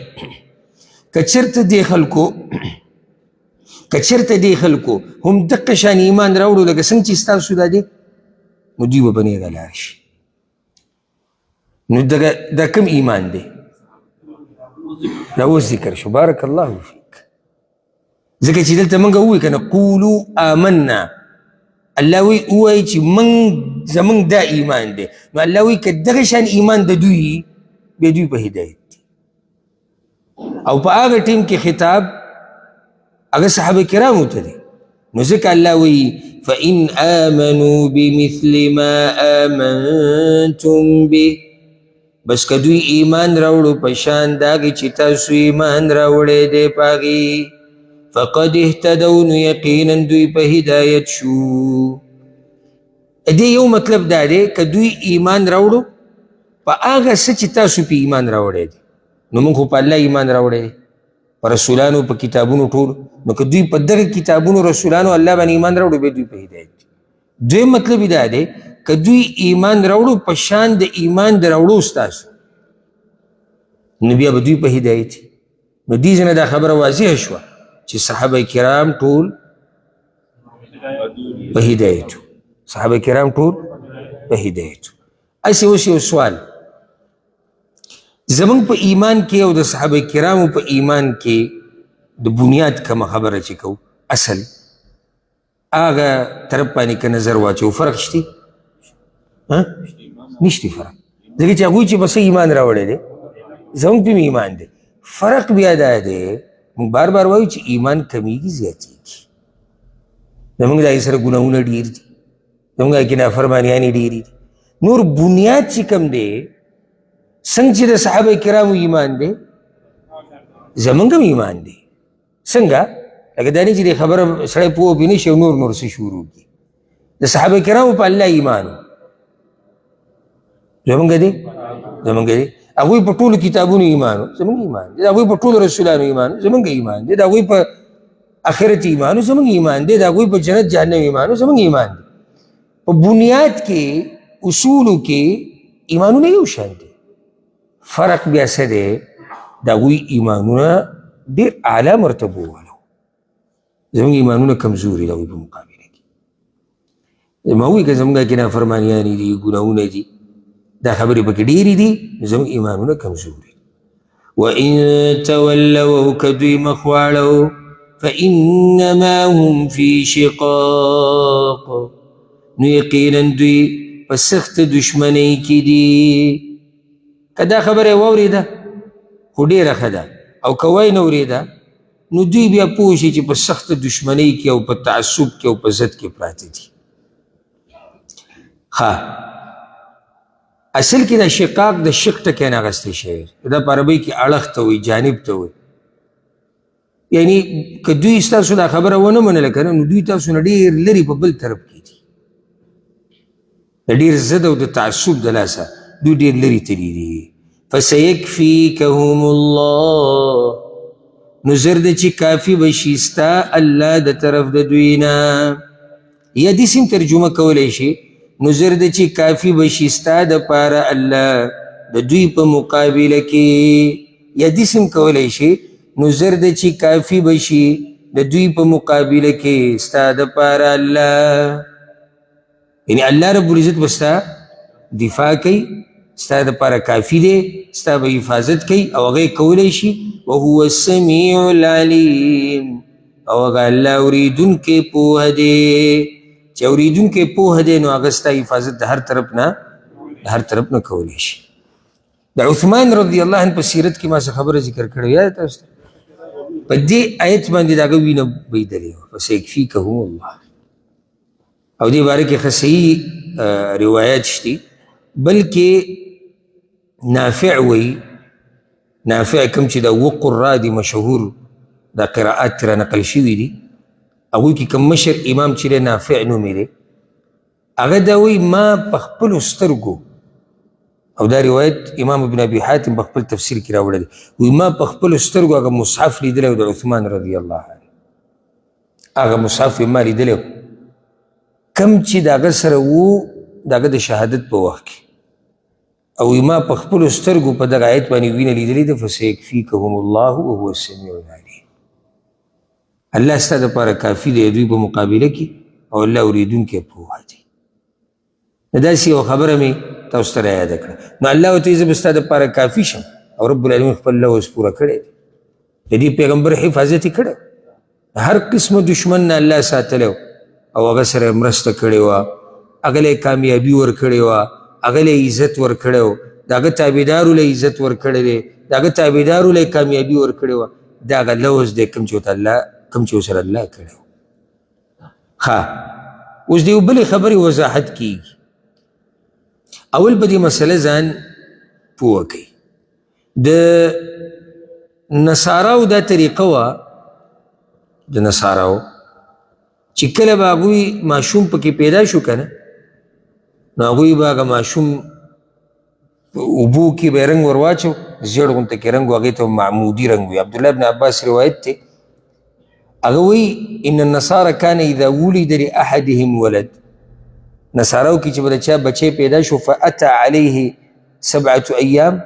که چېرته دې خلکو هم دقه شان ایمان راوړو لکه څنګه چې ستاسو دا دی، نو دوی به په نیغه لاره شي. نو دا کوم ایمان دی؟ دا اوس ذکر شو. بارک الله فیک. ځکه چې دلته موږ ووایو که نه قولو آمنا، الله وی ووایي چې زموږ دا ایمان دی، نو الله وی که دغه شان ایمان د دوی بیا دوی په هدایت دي. او په هغه ټیم کې خطاب هغه صحابه کرامو ته دی، نو ځکه الله وی فإن آمنوا بمثل ما آمنتم به، بس که دوی ایمان راوړو په شان د هغې چې تاسو ایمان راوړی دی په هغې، فقد اهتدوا، نو یقینا دوی په هدایت شو. دې یو مطلب دا دی که دوی ایمان راوړو په هغه څه چې تاسو په ایمان راوړی دی، نو موږ خو په الله ایمان راوړی دی، په رسولانو په کتابونو ټول، نو که دوی په دغه کتابونو رسولانو الله باندې ایمان راوړو بیا دوی په هدایت دي. دویم مطلب دا دی که دوی ایمان راوړو په شان د ایمان د راوړو ستاسو، نو بیا به دوی په هدایت دي. نو دې ځای نه دا خبره واضحه شوه چې صحابه کرام ټول په هدایت، صحابه کرام ټول په هدایت. هسې اوس یو سوال، زمونږ په ایمان کې او د صحابه کرامو په ایمان کې د بنیاد کومه خبره چې کوو، اصل هغه طرف باندې که نظر واچو، فرق شته؟ نشته فرق، ځکه چې هغوی چې بس ایمان راوړی دی، زمونږ په ایمان دی. فرق بیا دا دی، موږ بار بار وایو چې ایمان کمیږي زیاتېږي، زمونږ د هغې سره ګناهونه ډېر دي، زمونږ هغې کې نافرمانیانې ډېرې دي. نور بنیاد چې کوم دی، څنګه چې د صحابه کرامو ایمان دی، زمونږ هم ایمان دی. څنګه؟ لکه دا نه چې دې خبره سړی پوه پرې نه شي او نور څه شروع کړي. د صحابه کرامو په الله ایمان و، زمونږ دی، زمونږ دی. هغوی په ټولو کتابونو ایمان و، زمونږ ایمان دی. د هغوی په ټولو رسولانو ایمان و، زمونږ ایمان دی. د هغوی په آخرت ایمان و، زمونږ ایمان دی. د هغوی په جنت جهنم ایمان و، زمونږ ایمان دی. په بنیاد کې، اصولو کې ایمانونه یو شان دی. فرق بیا څه دی؟ د هغوی ایمانونه ډېر اعلی مرتبو والا، زمونږ ایمانونه کمزوري د هغوی په مقابله کې. ما وایي که زمونږ کې نافرمانیانې دي، ګناهونه دي، دا خبرې پکې ډېرې دي، زموږ ایمانونه کمزوري. وإن تولوا، که دوی مخ واړو، فإنما هم في شقاق، نو یقینا دوی په سخت دشمنۍ کې دي. که دا خبره واورېده خو ډېره ښه ده، او که وای نه اورېده نو دوی بیا پوه شي چې په سخت دشمنۍ کې او په تعصب کې او په ضد کې پراته دي. اصل کې دا شقاق د شق ټکی نه اخیستی شوی، دا په عربۍ کې اړخ ته وایي، جانب ته وایي. یعنی که دوی ستاسو دا خبره ونه منله که نه، نو دوی تاسو نه ډېر لرې په بل طرف کې دي، د ډېر ضد او د تعصب د لاسه دوی ډېر لرې تللي دي. فسیکفیکهم الله، نو زر ده چې کافي به شي ستا الله د طرف د دوی نه. یا داسې هم ترجمه کولی شي، نو زر ده چې کافي به شي ستا دپاره الله د دوی په مقابله کې. یا داسې هم کولی شي، نو زر ده چې کافي به شي د دوی په مقابله کې ستا دپاره الله، یعنی الله رب العزت به ستا دفاع کوي، ستا دپاره کافي دی، ستا به حفاظت کوي، او هغه کولی شي. وهو السمیع العلیم، او هغه الله اوریدونکی پوهه دی، چې اوریدونکی پوهه دی، نو هغه ستا حفاظت د هر طرف نه کولی شي. د عثمان رضی الله عنه په سیرت کې ما څه خبره ذکر کړې، یاد تاسو ته؟ په دې آیت باندې د هغه وینه بهېدلې وه، فسیکفیکهم الله. او دې باره کې ښه صحیح روایات شته، بلکې نافع وی نافع کوم چې د اوه قرا دي مشهور دا قراءات ترې نقل شوي دي هغوی کې کوم مشر امام چې دی نافع نومې دی هغه دا وایي ما په خپلو سترګو او دا روایت امام ابن ابي حاتم په خپل تفسیر کې راوړی دی وایي ما په خپلو سترګو هغه مصحف لیدلی و د عثمان رضی الله عنه هغه مصحف ما لیدلی و کم چې د هغه سره و د هغه د شهادت په وخت کې او ما په خپلو سترګو په دغه آیت باندې وینه لیدلې ده فسیکفیکهم الله وهو السمیع العلیم الله ستا دپاره کافي دی دوی په مقابله کې او الله اورېدونکی پوهه دی نو داسې یوه خبره مې تاسو ته رایاده کړه نو الله ورته زه به ستا دپاره کافي شم او رب العالمین خپل لوز پوره کړی دی د دې پیغمبر حفاظت یې کړی هر قسمه دشمن نه الله ساتلی او هغه سره مرسته کړې وه هغه له کامیابي ورکړې وه هغه له عزت ورکړی و د هغه تابعدارو له عزت ورکړی دی د هغه تابعدارو له کامیابي ورکړې وه د هغه لوز دی کوم چې ورسره الله کړی و ښه اوس د یو بلې خبرې وضاحت کیږي اول په دې مسله ځان پوه کوي د نصاراو دا طریقه وه د نصاراو چې کله به هغوی ماشوم پکې پیدا شو که نه نو هغوی به هغه ماشوم اوبو کې به یې رنګ ور واچو زیړ غونته کې رنګ و هغې ته معمودي رنګ وي عبدالله بن عباس روایت دی هغه وایي ان النصارى كان اذا ولد لاحدهم ولد نصاراو کې چې به د چا بچی پیدا شو فاتى عليه 7 ایام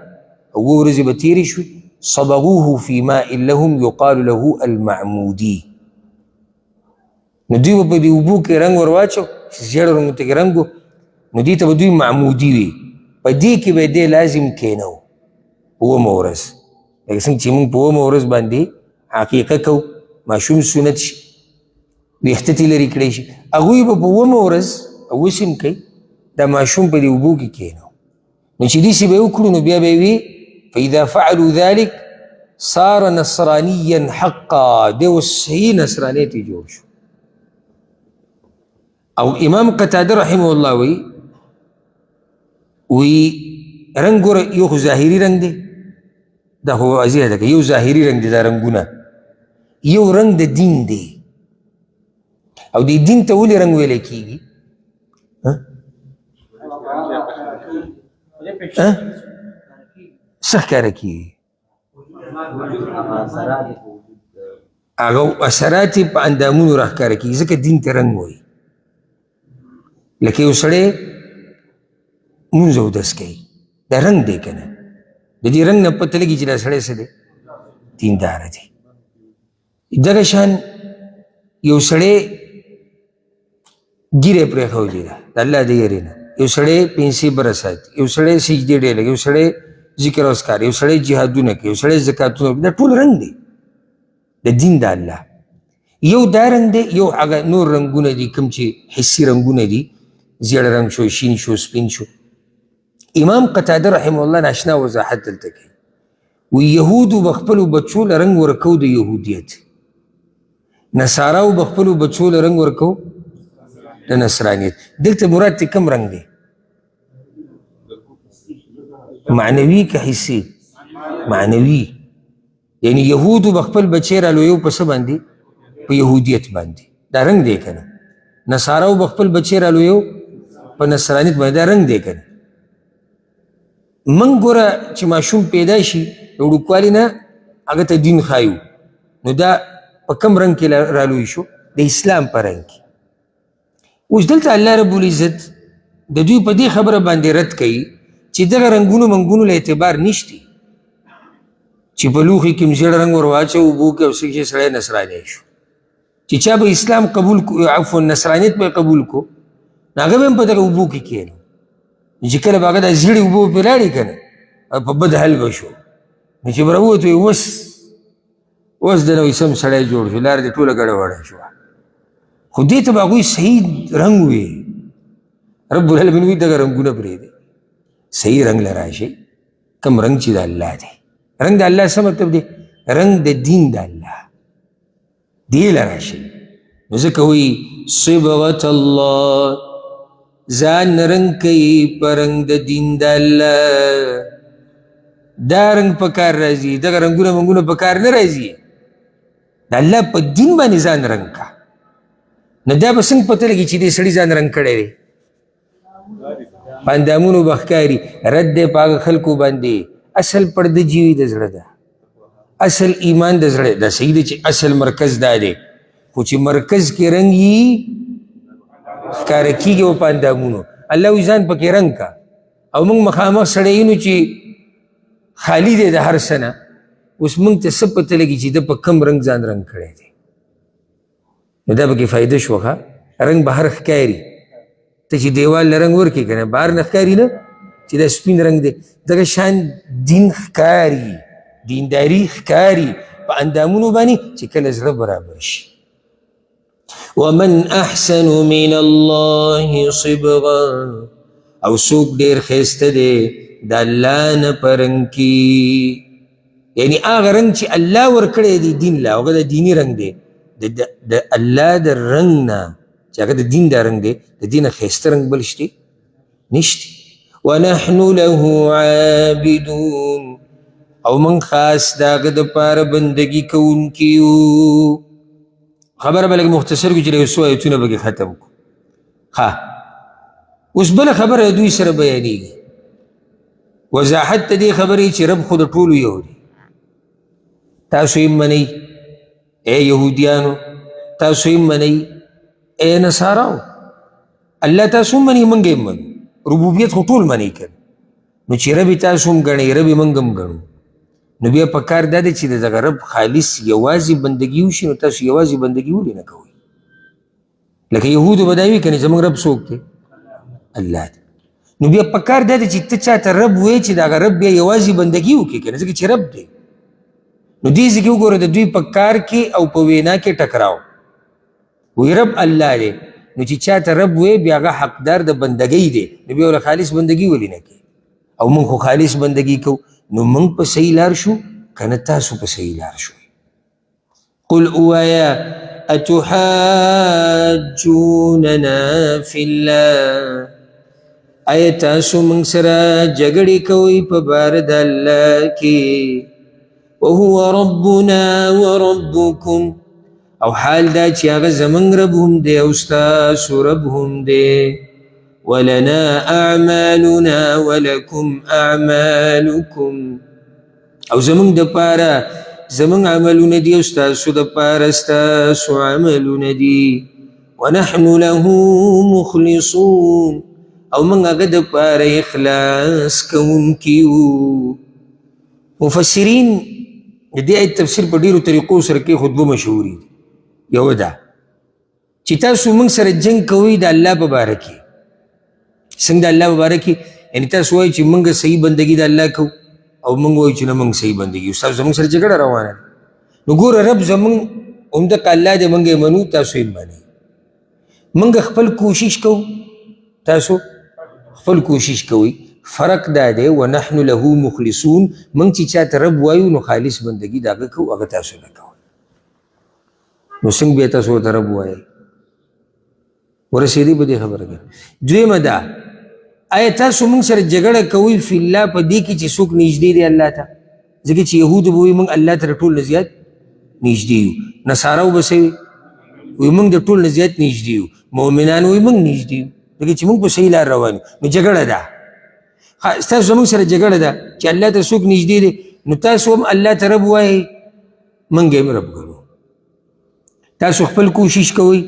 اوه ورځې به تېرې شوي صبغوه في ماء لهم يقال له المعمودي نو دوی به په دې اوبو کې رنګ ور واچو زیړ رنګ ته کې رنګ نو دې ته به دوی معمودي وي په دې کې به دی لازم کینو اومه ورځ لکه څنګه چې موږ په اومه ورځ باندې عقیقه کوو ماشوم سنت شي ویښته ترې لرې کړی شي هغوی به په اومه ورځ اوس هم کوي دا ماشوم په دې اوبو کې کینو نو چې داسې به یې وکړو نو بیا به یې وي فاذا فعلوا ذلك صار نصرانيا حقا دی اوس صحیح نصرانیت یې جوړ شو او امام قتاده رحمه الله وی رنګ ګوره یو خو ظاهري رنګ دی دا خو واضح ده که یو ظاهري رنګ دی دا رنګونه یو رنګ د دین دی او د دین ته ولې رنګ ویلی کېږي څه ښکاره کېږي هغه اثرات یې په اندامونو راښکاره کېږي ځکه دین ته رنګ وایي لکه یو سړی مونځ اودس کوي دا رنګ دی که نه د دې رنګ نه پته لګي چې دا سړی څه دی دینداره دی دغه شان یو سړی ګیره پرېښودې ده د الله د یېرې نه یو سړی پنسې بره ساتي یو سړی سجدې ډېر لګي یو سړی ذکر اذکار یو سړی جهادونه کوي یو سړی زکاتونه دا ټول رنګ دی د دین د الله یو دا رنګ دی یو هغه نور رنګونه دي کوم چې حسي رنګونه دي زیړ رنګ شو شین شو سپین شو امام قتاده رحمه الله ناشنا وضاحت دلته کوي و یهودو به خپلو بچو له رنګ ورکو د یهودیت نصاراو به خپلو بچو له رنګ ورکو د نصرانیت دلته مراد ته کوم رنګ دی معنوي که حسي معنوي یعنی یهودو به خپل بچی رالویو په څه باندې په یهودیت باندې دا رنګ دی که نه نصاراو به خپل بچی رالویو په نصرانیت باندې دا رنګ دی که نه من ګوره چې ماشوم پیدا شي د وړوکوالي نه هغه ته دین ښایو نو دا په کم رنګ کې رالوی شو د اسلام په رنګ کې اوس دلته الله رب العزت د دوی په دې خبره باندې رد کوي چې دغه رنګونو منګونو له اعتبار نشتی چې په لوښي کې م ژېړ رنګ ور واچو اوبو کې او څه کې سړی نصرانی شو چې چا به اسلام قبول کو عفوا نصرانیت به قبول کو نو هغه به هم په دغه اوبو کې کښېنو چې کله به هغه دا زیړې اوبه پرې لاړې که نه په بد حل به شو نو چې به راووتو اوس د نوی سم سړی جوړ شو لاره دې ټوله ګډه وډه شوه خو دې ته به هغوی صحیح رنګ وي رب العالمین وي دغه رنګونه پرېږدي صحیح رنګ له راشئ کوم رنګ چې د الله دی رنګ د الله څه مطلب دی رنګ د دین د الله دې له راشئ نو ځکه وایي صبغة الله ځان رنګ کوي په رنګ د دین د الله دا رنګ په کار راځي دغه رنګونه منګونه په کار نه راځي د الله په دین باندې ځان رنګ کا نو دا به څنګه پته لګي چې دې سړي ځان رنګ کړی دی په اندامونو به ښکاري رد دی په هغه خلکو باندې اصل پرده جیوي د زړه ده اصل ایمان د زړه دا صحیح دی چې اصل مرکز دا دی خو چې مرکز کې رنګ یي ښکاره کېږي و په اندامونو الله وایي ځان پکې رنګ کا او موږ مخامخ سړی یو نو چې خالی دی د هر څه نه اوس موږ ته څه پته لګي چې ده په کم رنګ ځان رنګ کړی دی نو دا پکې فایده شوه ښه رنګ بهر ښکاري ته چې دیوال له رنګ ورکړې که نه بهر نه ښکاري نه چې دا سپین رنګ دی دغه شان دین ښکاري دینداري ښکاري په اندامونو باندې چې کله زړه برابر شي ومن احسن من الله صبغا او څوک ډېر ښایسته دی د الله نه په رنګ کې یعنی هغه رنګ چې الله ورکړی دی دین له هغه د دیني رنګ دی د الله د رنګ نه چې هغه د دین دا رنګ دی د دې نه ښایسته رنګ بل شته نشته ونحن له عابدون او من خاص د هغه دپاره بندګي کوونکي یو خبره به لږ مختصر کړو چې یو څو ایتونه پکې ختم کړو ښه اوس بله خبره دوی سره بیانېږي وضاحت ته دې خبرې چې رب خو د ټولو یو دی تاسو یې منئ ای یهودیانو تاسو یې منئ ای نصاراو الله تاسو هم منئ موږ یې منو ربوبیت خو ټول منئ که نو چې رب یې تاسو هم ګڼئ رب یې موږ هم ګڼو نو بیا پکار دا دی چې د دغه رب خالص یوازې بندګي وشي نو تاسو یوازې بندګي ولې نه کوئ لکه یهودو به دا وي که نه زموږ رب څوک دی الله دی نو بیا پکار دا دی چې ته چاته رب وایې چې د هغه رب بیا یوازې بندګي وکړي که نه ځکه چې رب دی نو دې ځکه وګوره د دوی په کار کې او په وینا کې ټکراو وی رب الله دی نو چې چاته رب وایې بیا هغه حقدار د بندګۍ دی نو بیا ورله خالص بندګي ولې نه کوي او موږ خو خالص بندګي کوو نو موږ په صحیح لار شو که نه تاسو په صحیح لار شو قل اوایا اتحاجوننا فی الله آیا تاسو موږ سره جګړې کوئ په باره د الله کې وهو ربنا وربکم او حال دا چې هغه زموږ رب هم دی او ستاسو رب هم دی ولنا اعمالنا ولكم اعمالكم او زمونږ دپاره زمونږ عملونه دي او ستاسو دپاره ستاسو عملونه دي ونحن له مخلصون او موږ هغه دپاره اخلاص کوونکي یو مفسرین د دې آیت تفسیر په ډېرو طریقو سره کې خطبه مشهوري دي یو دا چې تاسو موږ سره جنګ کوئ د الله په باره کې څنګه د الله په باره کې یعنې تاسو وایئ چې موږ صحیح بندګي د الله کوو او موږ وایو چې نه موږ صحیح بندګي تاسو زموږ سره جګړه روانه ده نو ګوره رب زموږ همدغه الله دی موږ یې منو تاسو یې منئ موږ خپل کوشش کوو تاسو خپل کوشش کوئ فرق دا دی ونحن له مخلصون موږ چې چاته رب وایو نو خالص بندګي د هغه کوو هغه تاسو نه کوئ نو څنګه بیا تاسو ورته رب وایئ ورسېدی په دې خبره کې دویمه ده آیا تاسو موږ سره جګړه کوئ فی الله په دې کې چې څوک نږدې دی الله ته ځکه چې یهودو به وایي موږ الله ته د ټول نه زیات نږدې یو نصاراو به څه وایي موږ د ټول نه زیات نږدې یو مؤمنان وایي موږ نږدې یو ځکه چې موږ په صحیح لار روان یو نو جګړه ده ستاسو زموږ سره جګړه ده چې الله ته څوک نږدې دی نو تاسو هم الله ته رب وایئ موږ یې هم رب ګڼو تاسو خپل کوشش کوئ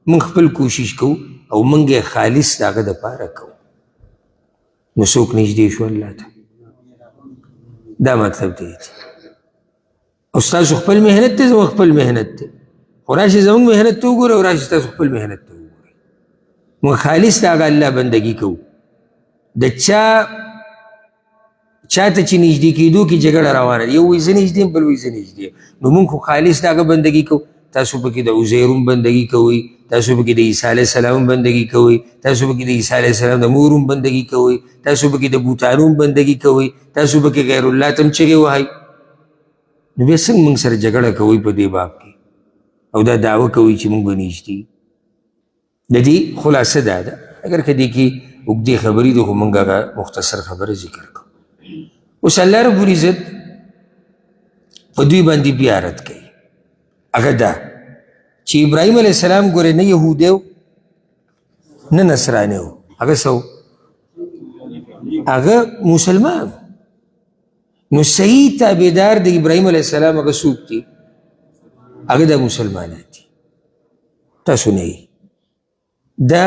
موږ خپل کوشش کوو او موږ یې خالص د هغه دپاره کوو نو څوک نږدې شو الله ته دا مطلب دی او ستاسو خپل محنت دی زموږ خپل محنت دی خو راشئ زموږ محنت ته وګورئ او راشئ ستاسو خپل محنت ته وګورئ موږ خالص د هغه الله بندګي کوو د چاته چې نږدې کېدو کې جګړه روانه ده یو وایي زه نږدې یم بل وایي زه نږدې یم نو موږ خو خالص د هغه بندګي کوو تاسو پکې د عزیر هم بندګي کوئ تاسو پکې د عیسی علیه السلام هم بندګي کوئ تاسو پکې د عیسی علیه السلام د مور هم بندګي کوئ تاسو پکې د بوتانو هم بندګي کوئ تاسو پکې غیر الله ته هم چغې وهئ نو بیا څنګه موږ سره جګړه کوئ په دې باب کې او دا دعوه کوئ چې موږ به نږدې د دې خلاصه دا ده اگر که دې کې اوږدې خبرې دي خو موږ هغه مختصر خبره ذکر کوو اوس الله رب العزت په دوی باندې بیا رد کوي هغه دا چې ابراهیم علیه السلام ګورې نه یهودی و نه نصرانی و هغه څه هغه مسلمان نو صحیح تابعدار د ابراهیم علیه السلام هغه څوک دي هغه د مسلمانان دي تاسو نه دا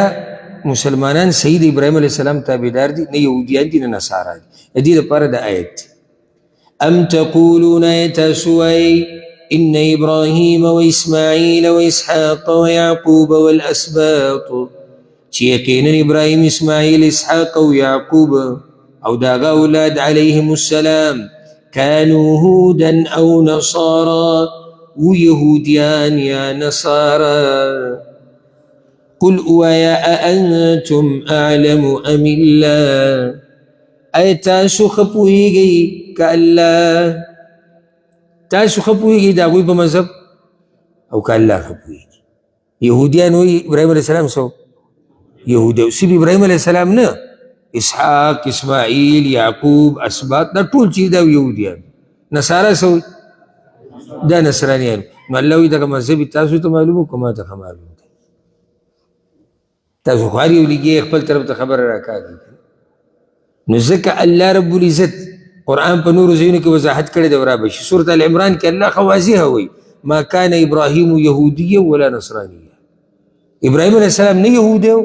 مسلمانان صحیح د ابراهیم علیه السلام تابعدار دي نه یهودیان دي نه نصارا دي د دې لپاره د آیت ام تقولون تسوي ان ابراهيم واسماعيل واسحاق ويعقوب والاسباط چې یقینا ابراهیم اسماعیل اسحاق او یعقوب او داغه اولاد عليهم السلام كانوا هودا او نصارى ويهوديان يا نصارى قل اویا اانتم اعلم ام الله ای تاسو خپویږئ که الله تاسو خپویږئ د هغوی په مذهب او که الله خپویږي یهودیان وایي ابراهیم علیه السلام سو یهودی صرف ابراهیم علیه السلام نه اسحاق اسماعیل یعقوب اسباط دا ټول چې دا یهودیان نصارا سو دا نصرانیان نو الله وایي دغه مذهب تاسو ته معلوم و که ما ته معلوم دی تاسو خو هر یو لګي خپل طرف ته خبره راکاږي نو ځکه الله رب العزت قرآن په نورو ځایونو کې وضاحت کړی دی ورابشي سورة العمران کې الله خو واضحه وایي ما کان ابراهیم یهودیا ولا نصرانیا ابراهیم علیه السلام نه یهودی و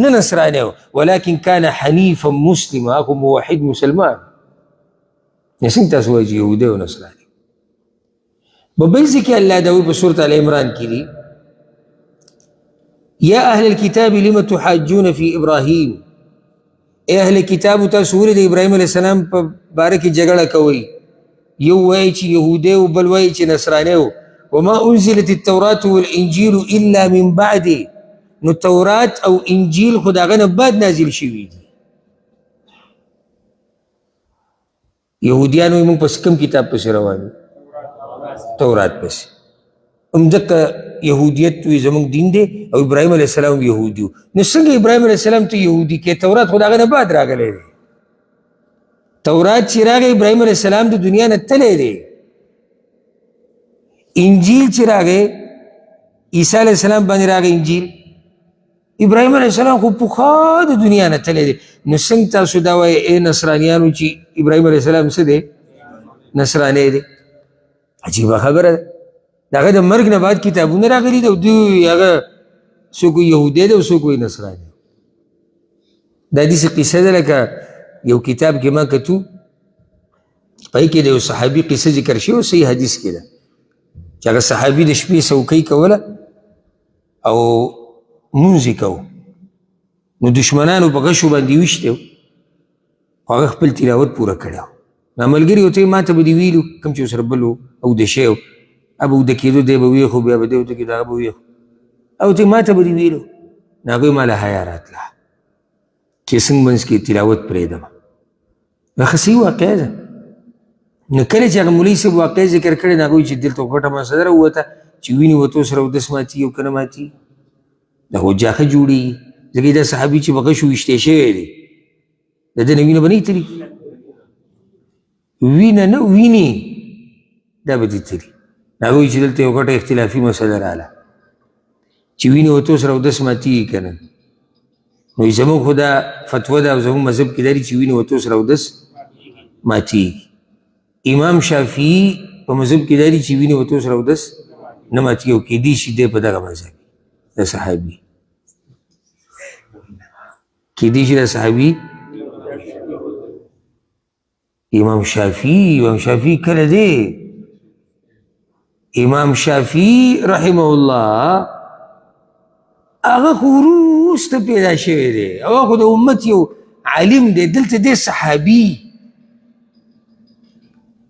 نه نصرانی و ولکن کان حنیفا مسلما هغه موحد مسلمان نه څنګه تاسو وایي چې یهودی و نصرانی په بل ځای کې الله دا وایي په سورة العمران کې دی یا اهل الكتاب لم تحاجون فی ابراهیم اے اهل کتاب تاسو ولې د ابراهیم علیه السلام په باره کې جګړه کوئ یو وایي چې یهودی و بل وایي چې نصرانی و وما انزلت التوراة والانجیل الا من بعده نو تورات او انجیل خو د هغه نه بعد نازل شوي دي یهودیان وایي موږ پس کوم کتاب پسې روان یو تورات پسې همدقه یهودیت وی زمونږ دین دی او ابراهیم علیه السلام یهودي و نو څنګه ابراهیم علیه السلام ته یهودي کې تورات خو د هغه نه بعد راغلی دی تورات چې راغی ابراهیم علیه السلام د دنیا نه تللی دی انجیل چې راغی عیسی علیه السلام باندې راغی انجیل ابراهیم علیه السلام خو پخوا د دنیا نه تللی دی نو څنګه تاسو دا وایئ ای نصرانیانو چې ابراهیم علیه السلام څه دی نصرانی دی عجیبه خبره ده د هغه د مرګ نه بعد کتابونه راغلي دي او دوی هغه څوک یهودی دی او څوک وایي نصرانی دا داسې قصه ده لکه یو کتاب کې ما کتو پای کې د یو صحابي قصه ذکر شوی صحیح حدیث کې ده چې هغه صحابي د شپې څوکۍ کوله او مونځ یې کوو نو دشمنانو په غشو باندې ویشتی و هغه خپل تلاوت پوره کړی و نو ملګري ورته ما ته به دې ویلو کوم چې ورسره بل و اودشی و اب اوده کېدو دی به ویښو بیا به دی اوده کېدو هغه به ویښو او ته ما ته به دې ویلو نو هغوی ما له حیا راتله چې څنګه منځ کې تلاوت پرېږدم دا ښه صحیح واقعه ده نو کله چې هغه مولوي صاحب واقع ذکر کړی نو هغوی چې دلته غټه مسله راووته چې وینې وتو سره اودس ماتي او که نه ماتي دا خو جاښه جوړېږي ځکه دا صحابي چې په غشو ویشتی شوی دی د ده نه وینه به نه تلي وینه نه وینې دا به دې تلي هغوی چې دلته یو غټه اختلافي مسله راغله چې وینې وتو سره اودس ماتېږي که نه نو زموږ خو دا فتوه ده او زموږ مذهب کې دا دي چې وینې وتو سره اودس ماتېږي امام شافعي په مذهب کې دا دي چې وینې وتو سره اودس نه ماتېږي او کیدای شي دی په دغه مذهب د صحابي کیدای شي د صحابي امام شافعي کله دی امام شافعي رحمه الله هغه خو وروسته پیدا شوی دی هغه خو د امت یو عالم دی دلته دی صحابي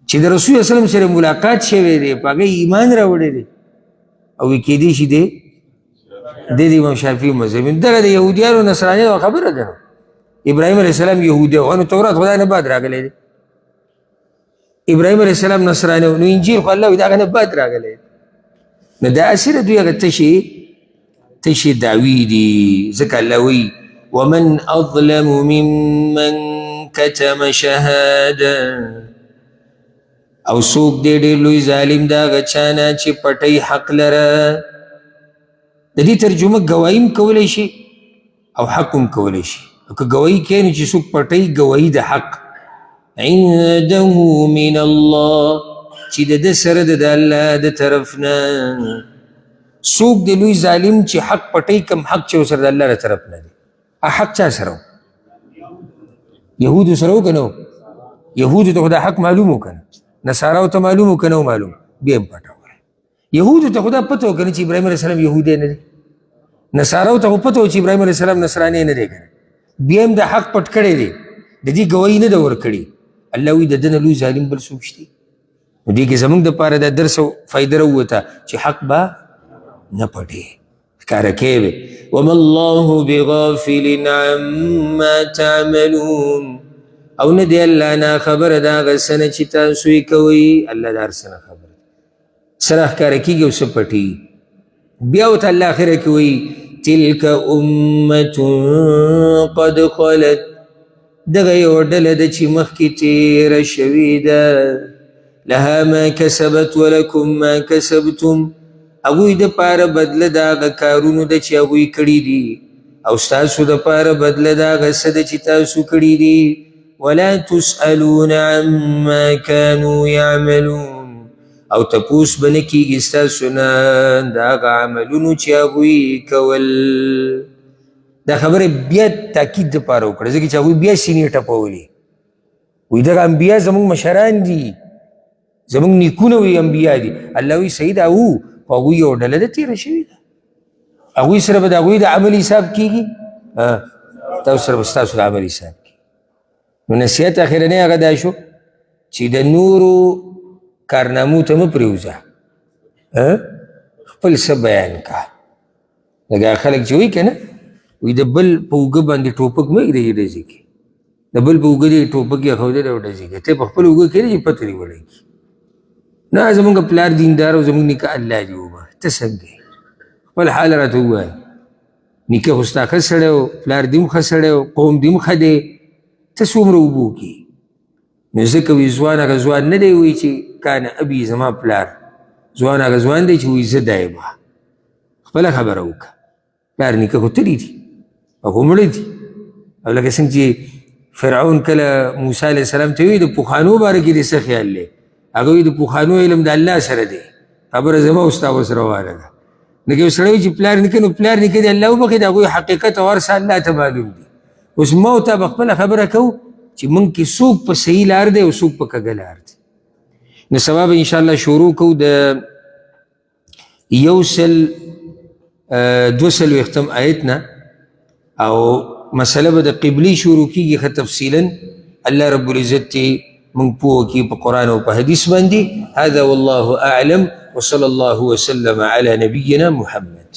چې د رسول الله سلم سره ملاقات شوی دی په هغه ایمان راوړی دی او کیدای شي دی د امام شافعي مذهب دغه د یهودیانو نصرانیانو خبره ده ابراهیم علیه السلام یهودی و نو تورات خدای نه بعد راغلی دی ابراهیم علیه السلام نصرانی نو انجیل خو الله وایي د هغه نه بعد راغلی نو دا اصله دوی هغه تشې دعوی دي ځکه الله وایي ومن اظلم ممن كتم شهاده او سوک دے ډیر لوی ظالم دا غچانا چې پټی حق لره. د دې ترجمه گواهیم کولی شي او حق هم کولی شي. که گواهی کوي نو چې څوک پټی گواهی د حق عنده من الله چې د ده سره د الله د طرف نه. څوک د لوی ظالم چې حق پټی کم حق چې ورسره د الله د طرف نه دی. حق چا سره و؟ یهودو سره و که نه و؟ یهودو ته خو دا حق معلوم و که نه؟ نصاراو ته معلوم و که نه و معلوم؟ بیا هم پټول. یهودو ته خو دا پته و که نه چې ابراهیم علیه السلام یهودی نه دی؟ نصاراو ته خو پته و چې ابراهیم علیه السلام نصرانی نه دی که نه؟ بیا هم دا حق پټ کړی دی، د دې ګواهي نه ده ورکړې. الله وایي د ده نه لوی ظالم بل څوک شته. نو دې کې زموږ دپاره دا درس او فایده راووته چې حق به نه پټې ښکاره کوي. وما الله بغافل عما تعملون، او نه دی الله نه خبره د هغه څه نه چې تاسو یې کوئ. الله د هر څه نه خبره دی، څه راښکاره کېږي او څه پټېږي. بیا ورته الله اخره کې وایي تلک امة قد خلت، دغه یو ډله ده چې مخکې تېره شوې ده. لها ما کسبت ولکم ما کسبتم، هغوی دپاره بدله د هغه کارونو ده چې هغوی کړي دي، او ستاسو دپاره بدله د هغه څه ده چې تاسو کړي دي. ولا تسألون عما كانوا يعملون، او تپوس به نه کېږي ستاسو نه د هغه عملونو چې هغوی کول. دا خبره بیا تاکید دپاره وکړه ځکه چې هغوی بیا سینې ټپولې. وایي دغه انبیا زموږ مشران دي، زموږ نیکونه وایي انبیا دي. الله وایي صحیح ده او خو هغوی یو ډله ده تېره شوې ده، هغوی سره به د هغوی د عمل حساب کېږي، تاسو سره به ستاسو د عمل حساب کېږي. نو نصیحت اخرنی هغه دا شو چې د نورو کارنامو ته مه پرېوځه، خپل څه بیان کا. لکه خلک چې وایي که نه، وایي د بل په اوږه باندې ټوپک مه ایږدئ ډزې کې، د بل په اوږه دې ټوپک ایښودلی او ډزې کې، ته په خپل اوږه کښېنې چې پته دې ولګي. نه زمونږ پلار دیندار او زمونږ نیکه الله دې وبخ، ته څنګه یې؟ خپل حال راته ووایه. نیکه خو ستا ښه سړی و، پلار دې هم ښه سړی و، قوم دې هم ښه دی، ته څومره اوبو کې؟ نو ځکه وایي ځوان هغه ځوان نه دی وایي چې کان ابي زما پلار، ځوان هغه ځوان دی چې وایي زه دا یم. خپله خبره وکړه. پلار نیکه خو تلي دي او خو مړه دي. او لکه څنګه چې فرعون کله موسی علیه السلام ته وایي د پوخانو باره کې دې څه خیال دی؟ هغه وایي د پوخانو علم د الله سره دی، خبره زما او ستا اوس روانه ده. لکه یو سړی چې پلار نیکه، نو پلار نیکه دې الله وبخښي، د هغوی حقیقت او هر څه الله ته معلوم دي. اوس ما او تا به خپله خبره کوو چې موږ کې څوک په صحیح لار دی او څوک په کږه لار دی. نو سبا به انشاءالله شروع کوو د 142 آیت نه، او مسله به د قبلي شروع کېږي ښه تفصیلا. الله رب العزت دې موږ پوه کړي په قرآن او په حدیث باندې. هذا والله اعلم وصلى الله وسلم على نبينا محمد.